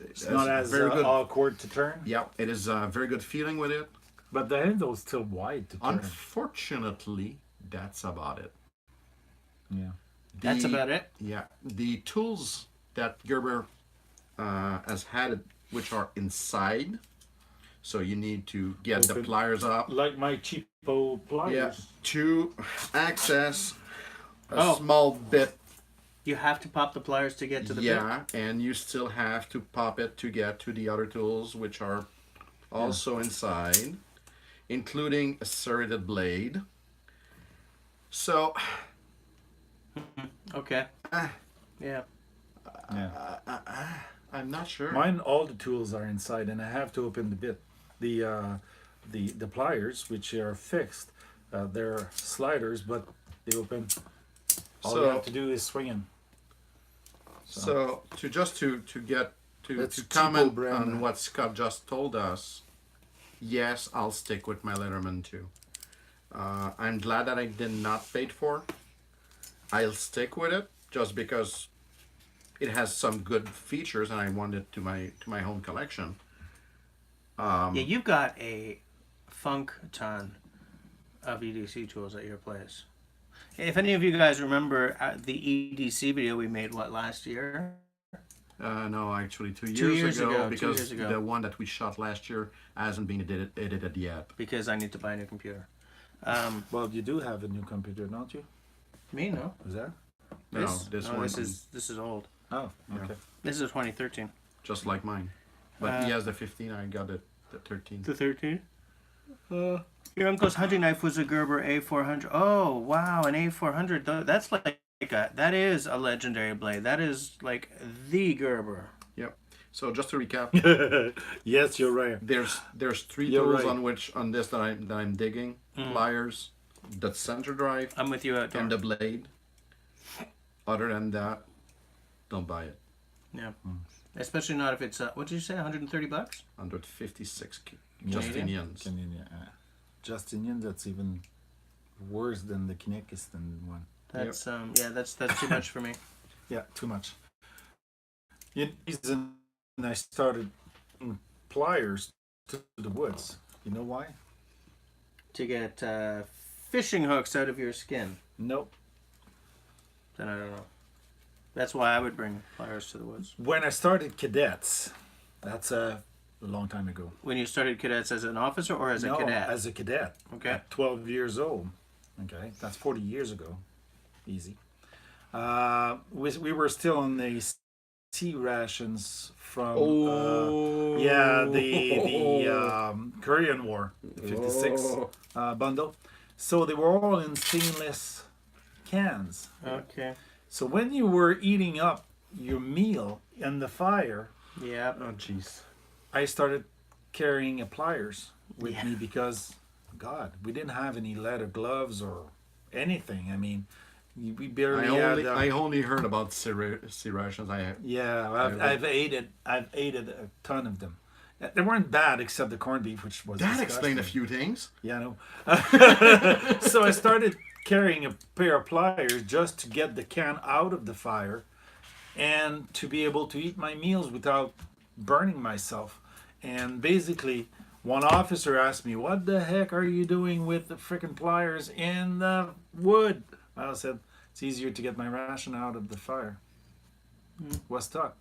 It's not as very good. awkward to turn, Yeah, it is very good feeling with it. but the handle's still wide to turn. Unfortunately, that's about it. Yeah. That's about it. Yeah, the tools that Gerber has had, which are inside, so you need to get the Open. pliers up. Like my cheapo pliers. Yeah, to access a Oh. small bit. You have to pop the pliers to get to the bit. Yeah, and you still have to pop it to get to the other tools, which are also inside, including a serrated blade. So, Okay. Yeah. Yeah. I'm not sure. Mine, all the tools are inside, and I have to open the bit. The pliers, which are fixed, they're sliders, but they open. All you So- have to do is swing them. So to get That's to cheapo comment brand. on what Scott just told us, yes, I'll stick with my Letterman too. I'm glad that I did not pay for. I'll stick with it just because it has some good features and I want it to my home collection. Yeah, you've got a funk ton of EDC tools at your place. If any of you guys remember the EDC video we made, last year? No, actually 2 years, 2 years ago, ago, 2 because years ago. the one that we shot last year hasn't been edited yet. Because I need to buy a new computer. Well, you do have a new computer, don't you? Me, no. Is that? No, this one This is old. Oh, okay. This is 2013. just like mine. But he has the 15, I got the 13. The 13? Your uncle's hunting knife was a Gerber A400. Oh, wow, an A400. That's that is a legendary blade. That is like the Gerber. Yep. So just to recap, Yes, you're right. there's three You're tools right. on this that I'm digging: pliers, the center drive, I'm with you at and the blade. Other than that, don't buy it. Yeah. Especially not if it's what did you say, $130? 156 Yeah. Justinians. Justinian, that's even worse than the Kinekistan one. That's yeah, that's too much for me. Yeah, too much. The reason I started pliers to the woods. You know why? To get fishing hooks out of your skin. Nope. Then I don't know. That's why I would bring pliers to the woods. When I started cadets, that's a long time ago. When you started cadets as an officer or as a cadet? As a cadet. Okay. At 12 years old. Okay, that's 40 years ago. Easy. We were still on the sea rations from the Korean War, 56 bundle. So they were all in stainless cans. Okay. So when you were eating up your meal in the fire, Yeah. Oh jeez. I started carrying a pliers with Yeah. me because, God, we didn't have any leather gloves or anything. I mean, we barely had. I only heard about sea rations. I've ate a ton of them. They weren't bad except the corned beef, which was That disgusting. explained a few things. Yeah, I know. So I started carrying a pair of pliers just to get the can out of the fire and to be able to eat my meals without burning myself. And basically, one officer asked me, "What the heck are you doing with the frickin' pliers in the wood?" I said, "It's easier to get my ration out of the fire." Was stuck.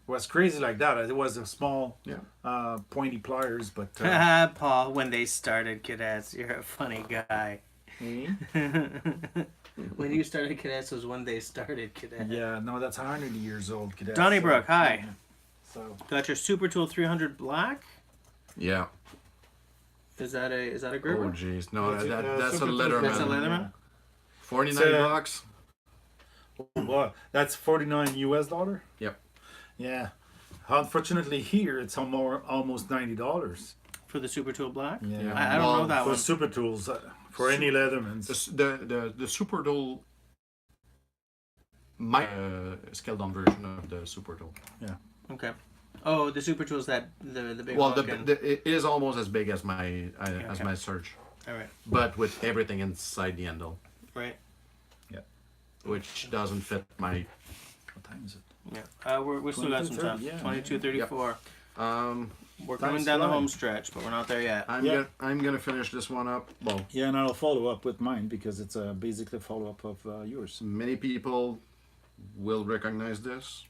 Was crazy like that. It was a small, pointy pliers, but Paul, when they started cadets, you're a funny guy. When you started cadets was when they started cadets. yeah, no, that's 100 years old, cadet. Donnybrook, hi. So Got your Super Tool 300 black. Yeah. Is that a Oh gripper? jeez. No, That's that's a Super Leatherman. That's a Leatherman. 49 So- bucks. what? That's $49 US. Yep. Yeah. Unfortunately, here it's almost $90. For the Super Tool black. Yeah. I don't know that For one. super tools, for any Leathermans. The super tool, my scaled down version of the super tool. Okay. Oh, the Super Tool's that the big. Well, walk-in. it is almost as big as my as okay. my Surge, All right. but with everything inside the handle, Right. which doesn't fit my. What time is it? Yeah. We're still got some time. 22:30, yeah. 22:34. We're coming Time's down the flying. home stretch, but we're not there yet. I'm gonna finish this one up. Well, Yeah, and I'll follow up with mine because it's basically a follow up of yours. many people will recognize this.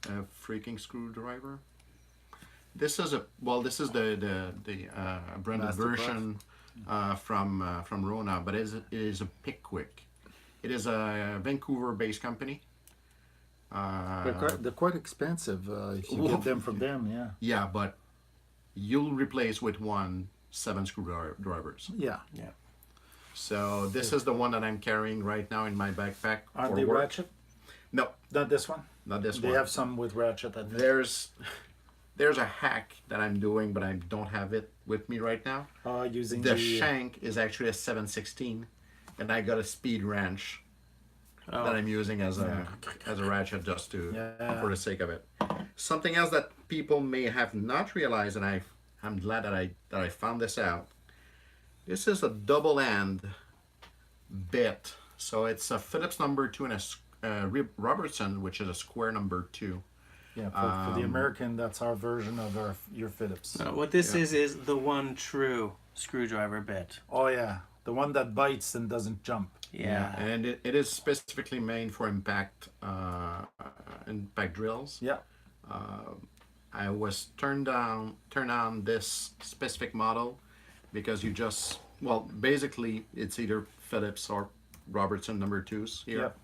A freaking screwdriver. This is the branded Mastercraft. version from Rona, but it is a Pickwick. It is a Vancouver-based company. They're quite expensive if you get them from them. Yeah. Yeah, but you'll replace with 7 screwdrivers. Yeah. So this is the one that I'm carrying right now in my backpack. Aren't for they work. ratchet? No, Not this one. not this They one. have some with ratchet. I think. There's a hack that I'm doing, but I don't have it with me right now. Using The shank is actually a 7/16, and I got a speed wrench Oh. that I'm using as a ratchet just to for the sake of it. Something else that people may have not realized, and I'm glad that I found this out. This is a double end bit, so it's a Phillips number 2 and a Robertson, which is a square number 2. Yeah, for the American, that's our version of your Phillips. What this is the one true screwdriver bit. Oh yeah, the one that bites and doesn't jump. Yeah. And it is specifically made for impact drills. Yeah. I was turned on this specific model because basically it's either Phillips or Robertson number 2s here. Yep.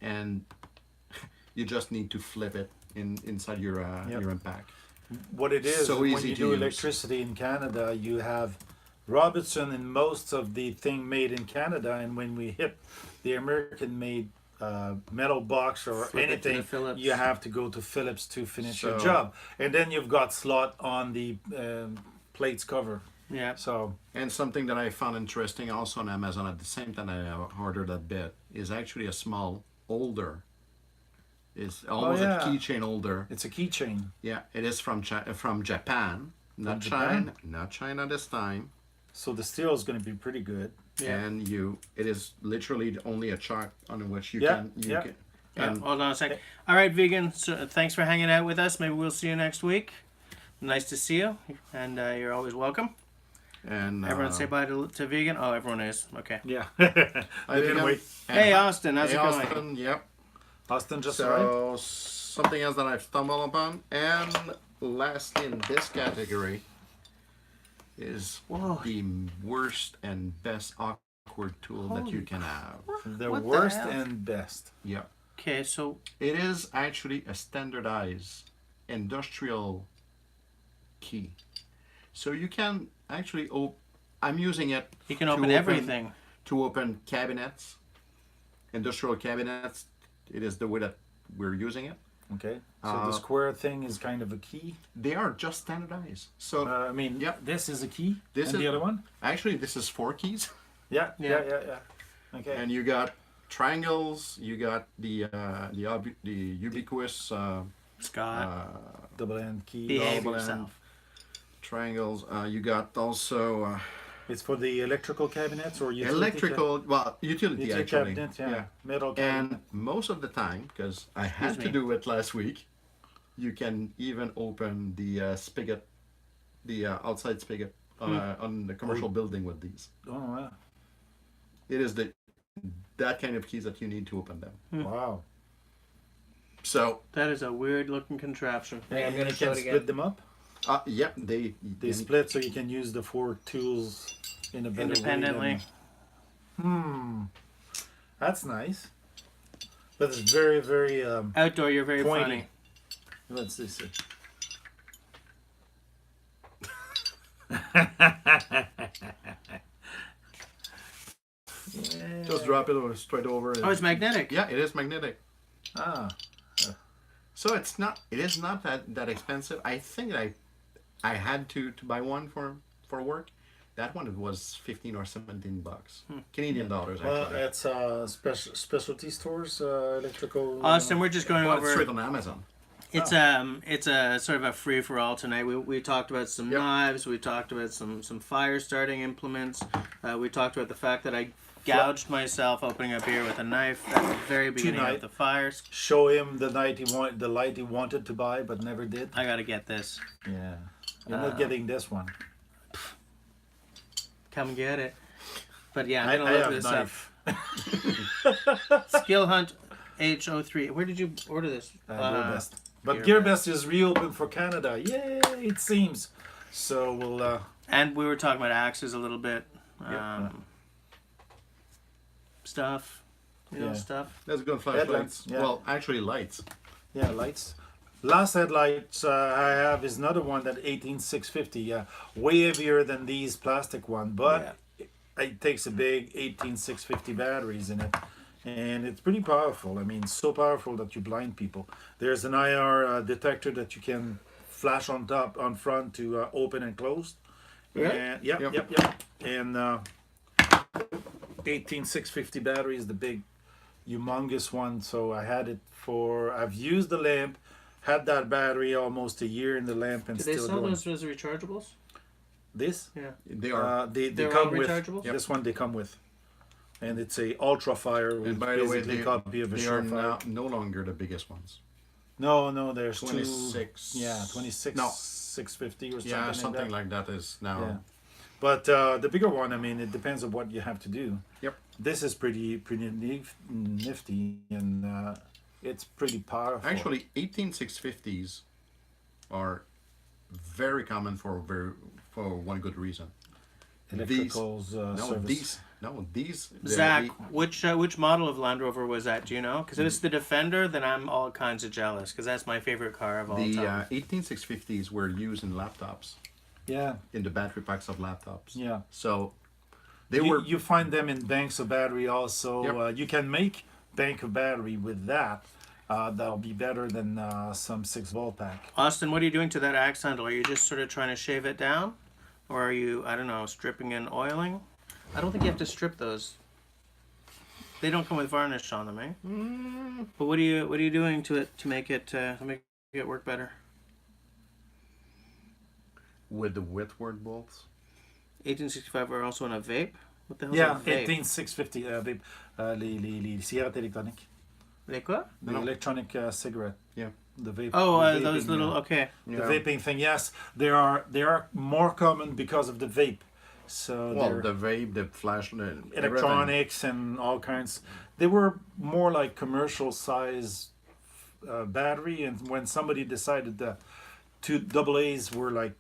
And you just need to flip it inside your impact. What it is, So when easy you to do use. electricity in Canada, you have Robertson in most of the thing made in Canada, and when we hit the American made metal box or Flip it to anything, the Phillips. you have to go to Phillips to finish your So- job. And then you've got slot on the plates cover. Yeah. So And something that I found interesting also on Amazon at the same time I ordered that bit is actually a small holder. It's almost yeah. a keychain holder. it's a keychain. Yeah, it is from Japan, not Japan? China, not China this time. So the steel is going to be pretty good. Yeah. And it is literally only a chart on which you Yeah, can yeah. can. Yeah, And hold on a sec. All right, vegan. So thanks for hanging out with us. Maybe we'll see you next week. Nice to see you, and you're always welcome. Everyone say bye to vegan. Oh, everyone is okay. Yeah. I Didn't wait. Hey, Austin, how's Hey, it going? Austin, yep. Austin just arrived. So something else that I've stumbled upon, and lastly in this category is Whoa. the worst and best awkward tool that you can have. The What the worst hell? and best. Yep. Okay, so It is actually a standardized industrial key. So you can actually I'm using it you can to open everything. to open cabinets, industrial cabinets. It is the way that we're using it. Okay. So the square thing is kind of a key. They are just standardized. So I mean, Yep. this is a key. This and is- the other one? actually this is 4 keys. Yeah. Yeah. Okay. And you got triangles, you got the ubiquitous Scott, Double end key. behave double yourself. triangles. You got also It's for the electrical cabinets or utility utility utility actually. cabinet, yeah. Metal cabinet. And most of the time, because I had Excuse to me. do it last week, you can even open the spigot, the outside spigot on the commercial building with these. Oh, wow. It is that kind of keys that you need to open them. Wow. So, That is a weird looking contraption. Hey, I'm And gonna you show can it split again. them up. yep, they They split so you can use the 4 tools in a better Independently. way. That's nice. But it's very, very Outdoor, you're very pointy. funny. What's this? just drop it straight over. Oh, it's magnetic. Yeah, it is magnetic. Ah, So it is not that expensive. I think I had to buy one for work. That one was $15 or $17 Canadian dollars well, actually. it's specialty stores, electrical. Austin, we're just going Bought it straight over. on Amazon. It's a sort of a free for all tonight. We talked about some Yep. knives. We talked about some fire starting implements. We talked about the fact that I gouged myself opening a beer with a knife at the very beginning Tonight. of the fires. Show him the light he wanted to buy but never did. I gotta get this. Yeah, you're not getting this one. Come get it. But yeah, I'm I gonna look have this knife. up. Skill Hunt H03. Where did you order this? GearBest. But GearBest. GearBest is reopened for Canada. Yay! It seems. So we'll. And we were talking about axes a little bit. Yeah. Stuff. Yeah. Stuff. That's good flashlights. Headlights, yeah. Well, actually lights. Yeah, lights. Last headlights I have is another one that 18650. Yeah, way heavier than these plastic one, but it takes a big 18650 batteries in it, and it's pretty powerful. I mean, so powerful that you blind people. There's an IR detector that you can flash on front to open and close. Really? And, yep. And 18650 battery is the big, humongous one. So I had it for. I've used the lamp. Had that battery almost a year in the lamp and Do they still sell going. those as rechargeables? This? Yeah. They are. They They're come all with. rechargeable? Yep. This one they come with, and it's a ultra fire. and by the way, basically a copy of a they are Surefire. no longer the biggest ones. No, there's 26. 2. Yeah, 26. No. 650 or something. Yeah, like something that. like that is now. Yeah. But the bigger one, I mean, it depends on what you have to do. Yep. This is pretty nifty, and it's pretty powerful. Actually, 18650s are very common for one good reason. electricals service. These. Zach, which model of Land Rover was that? Do you know? Because if it's the Defender, then I'm all kinds of jealous. Because that's my favorite car of all The time. 18650s were used in laptops, Yeah, in the battery packs of laptops. yeah. So they were. You find them in banks of battery also. Yep. You can make bank of battery with that, that'll be better than some 6-volt pack. Austin, what are you doing to that axe handle? Are you just sort of trying to shave it down? Or are you, I don't know, stripping and oiling? I don't think you have to strip those. They don't come with varnish on them, eh? But what are you doing to it to make it work better? With the Whitworth bolts. 1865 are also in a vape? What the hell Yeah, is a vape? 18650 vape, les cigarettes électroniques. Les quoi? The No. electronic cigarette. Yeah. The vape. Oh, the those vaping, little, okay. The Yeah. vaping thing, yes, they are more common because of the vape. So Well, they're the vape, the flash, everything. electronics and all kinds. They were more like commercial size battery, and when somebody decided that two AA's were like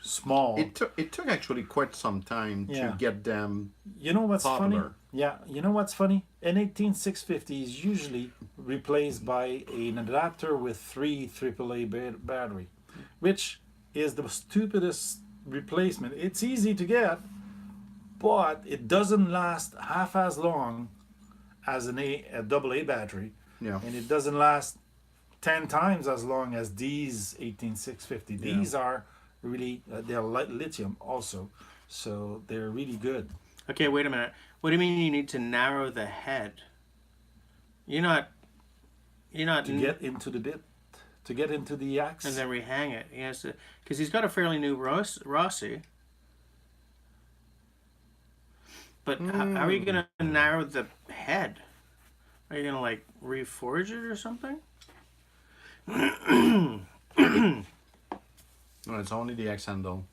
small. It took actually quite some time Yeah. to get them. You know what's funny? Popular. Yeah, you know what's funny? An 18650 is usually replaced by an adapter with 3 AAA battery, which is the stupidest replacement. It's easy to get, but it doesn't last half as long as a AA battery, Yeah. and it doesn't last 10 times as long as these 18650. These are really they're lithium also, so they're really good. Okay, wait a minute. What do you mean you need to narrow the head? You're not To get into the bit, to get into the axe. and then rehang it. He has to, because he's got a fairly new Rossi. But how are you gonna narrow the head? Are you gonna like reforge it or something? No, it's only the X handle.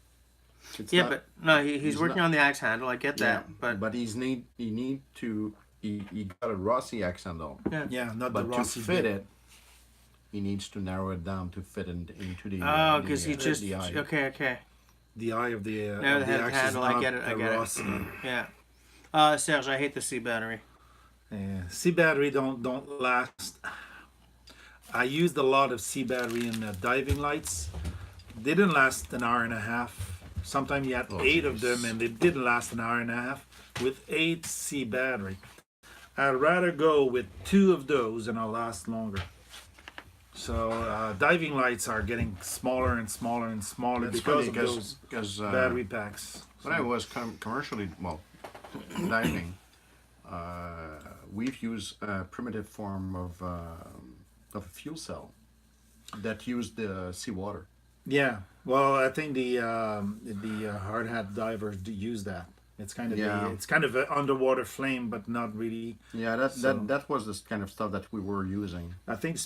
It's Yeah, not- but no, he's he's working not- on the axe handle. I get yeah, that, but he got a Rossi X handle, Yeah, not but the to Rossi fit bit. it, he needs to narrow it down to fit into the. oh, because he just the eye. okay, The eye of the Now of the the axe is handle, I not get it, I a get it. Rossi. yeah. Serge, I hate the C battery. C battery don't last. I used a lot of C battery in diving lights. They didn't last an hour and a half. Sometimes you had 8 of them, and they didn't last an hour and a half with 8 C battery. I'd rather go with 2 of those, and I'll last longer. So diving lights are getting smaller and smaller and smaller That's because funny of those because battery packs. when I was commercially diving, we've used a primitive form of a fuel cell that used the seawater. Yeah, well, I think the hard hat divers do use that. It's kind of it's kind of an underwater flame, but not really. Yeah, that was the kind of stuff that we were using. I think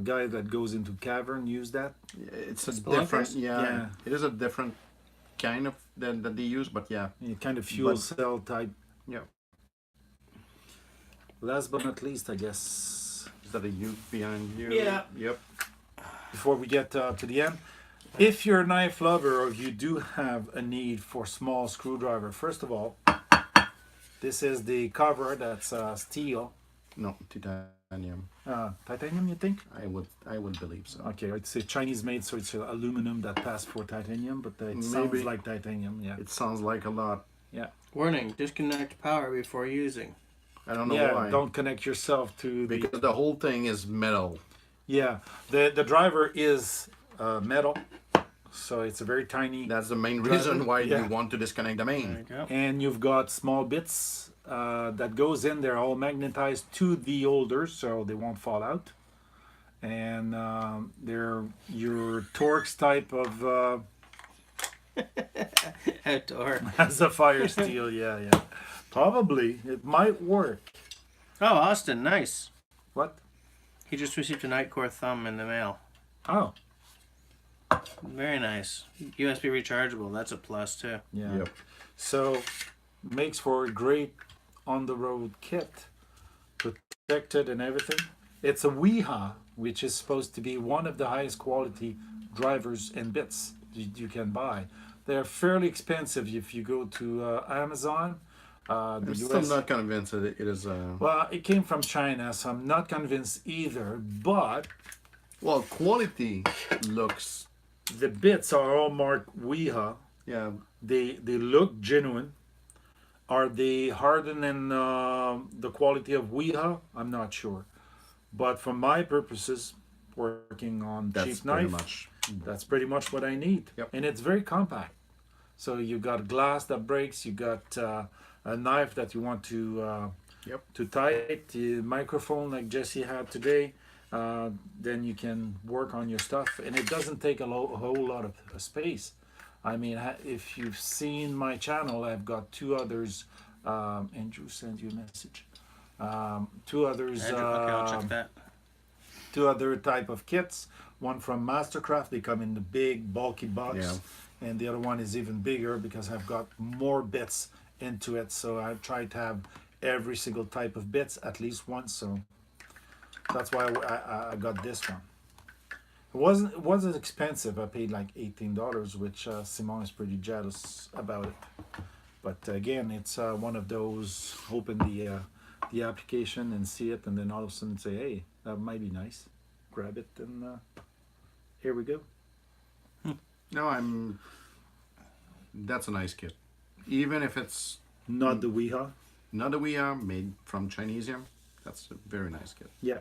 guy that goes into cavern use that. It's a Spelunkers? different, Yeah. It is a different kind of that they use, but yeah, Kind of fuel But- cell type. yeah. Last but not least, I guess, Is that a U behind you? Yeah. Yep. before we get to the end, if you're a knife lover or you do have a need for small screwdriver, first of all, this is the cover that's steel. No, titanium. Titanium, you think? I would believe so. Okay, it's a Chinese made, so it's aluminum that passed for titanium, but it sounds Maybe. like titanium. Yeah, It sounds like a lot. Warning: disconnect power before using. I don't know yeah. why. Don't connect yourself to the. Because the whole thing is metal. Yeah, the driver is metal, so it's a very tiny. That's the main reason why Yeah. you want to disconnect the There main. you go. And you've got small bits that goes in. They're all magnetized to the holder, so they won't fall out. And they're your Torx type of Outdoor. as a fire steel. Yeah. Probably it might work. Oh, Austin, nice. What? He just received a Nightcore thumb in the mail. Oh, Very nice. USB rechargeable. That's a plus too. yeah. Yep. So makes for a great on the road kit, protected and everything. It's a Weha, which is supposed to be one of the highest quality drivers and bits you can buy. They're fairly expensive if you go to Amazon. The I'm US. still not convinced that it is. Well, it came from China, so I'm not convinced either. But Well, quality looks. the bits are all marked Weha. Yeah. They look genuine. Are they harder than the quality of Weeha? I'm not sure. But for my purposes, working on That's cheap pretty knife, much. that's pretty much what I need. Yep. And it's very compact. So you got glass that breaks. You got a knife that you want to Yep. to tight. The microphone like Jesse had today. Then you can work on your stuff, and it doesn't take a whole lot of space. I mean, if you've seen my channel, I've got two others. Andrew sent you a message. Two others. Andrew, okay, I'll check that. Two other type of kits. One from Mastercraft. They come in the big bulky box. Yeah. And the other one is even bigger because I've got more bits into it. So I try to have every single type of bits at least once. So that's why I got this one. It wasn't expensive. I paid like $18, which Simon is pretty jealous about it. But again, it's one of those, open the application and see it, and then all of a sudden say, hey, that might be nice. Grab it, and here we go. No, that's a nice kit. Even if it's Not the Weeha. not a we are made from Chinesium, that's a very nice kit. Yeah.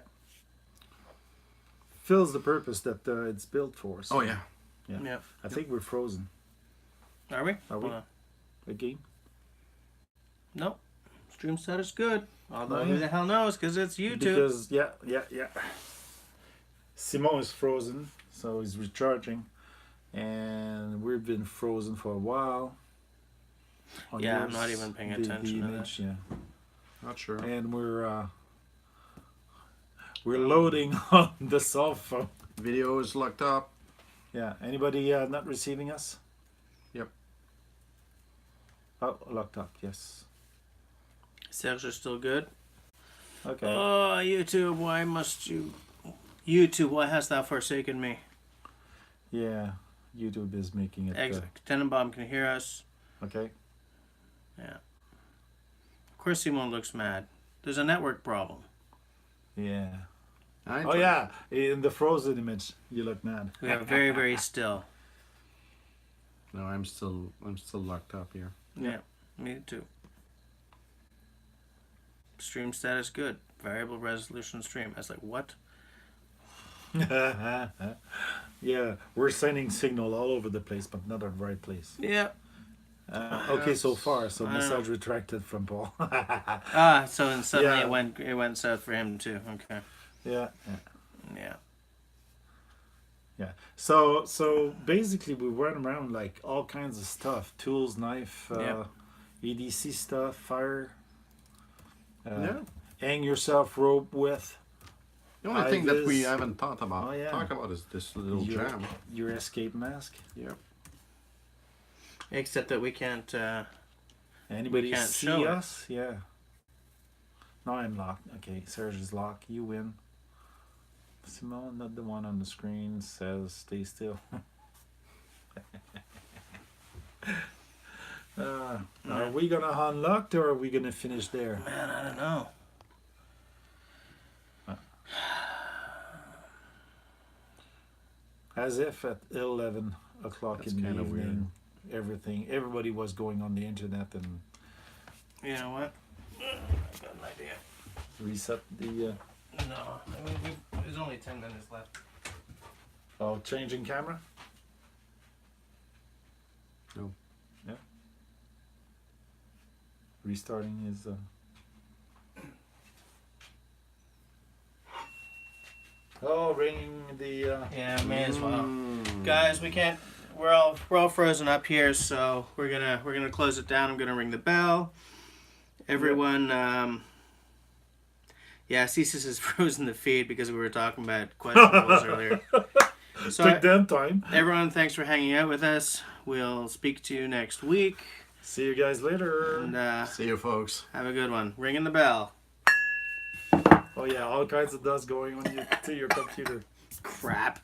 Fills the purpose that it's built for. So, Oh yeah. Yeah. I think we're frozen Are we? Are we? Hold on. again. Nope. Stream status good. Although Oh, who yeah. the hell knows? Because it's YouTube. Because yeah. Simon is frozen, so he's recharging, and we've been frozen for a while. On Yeah, I'm yours, not even paying the attention to that. image, yeah. Not sure. And we're loading on the cell phone. Video is locked up. Yeah. Anybody not receiving us? Yep. Oh, locked up. Yes. Serge is still good. Okay. Oh, YouTube, why must you... YouTube, why hast thou forsaken me? Yeah. YouTube is making it. Tenenbaum can hear us. Okay. Yeah. Of course Simon looks mad. There's a network problem. Yeah. I Oh yeah. In the frozen image, you look mad. We are very, very still. No, I'm still locked up here. Yeah, me too. Stream status good. Variable resolution stream. I was like, what? Yeah, we're sending signal all over the place, but not at the right place. Yeah. Okay, so far. So I message retracted from Paul. So then suddenly Yeah. it went south for him too. Okay. Yeah. Yeah. Yeah. So basically, we run around like all kinds of stuff: tools, knife, Yep. EDC stuff, fire. Yeah. Hang yourself rope with The only thing that we Ivers. haven't thought about Oh, yeah. talk about is this little your, jam. your escape mask. Yep. Except that we can't. Anybody can't see show it. us? Yeah. No, I'm locked. Okay, Serge is locked. You win. Simone, not the one on the screen, says stay still. Are we gonna unlock or are we gonna finish there? Man, I don't know. As if at 11 o'clock That's in the kinda evening, everybody was going on the internet and You know what? I got an idea. reset the. No, I mean, there's only 10 minutes left. Changing camera. No. Yeah. Restarting is. Ringing the. Yeah, may as well. Guys, we can't. We're all frozen up here, so we're gonna close it down. I'm gonna ring the bell. Everyone. Yeah, Cesis has frozen the feed because we were talking about questionables earlier. So Took them time. everyone, thanks for hanging out with us. We'll speak to you next week, See you guys later. and See you, folks. have a good one. Ringing the bell. Oh yeah, all kinds of dust going on to your computer. Crap.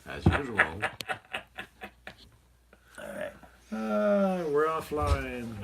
As usual. All right. We're offline.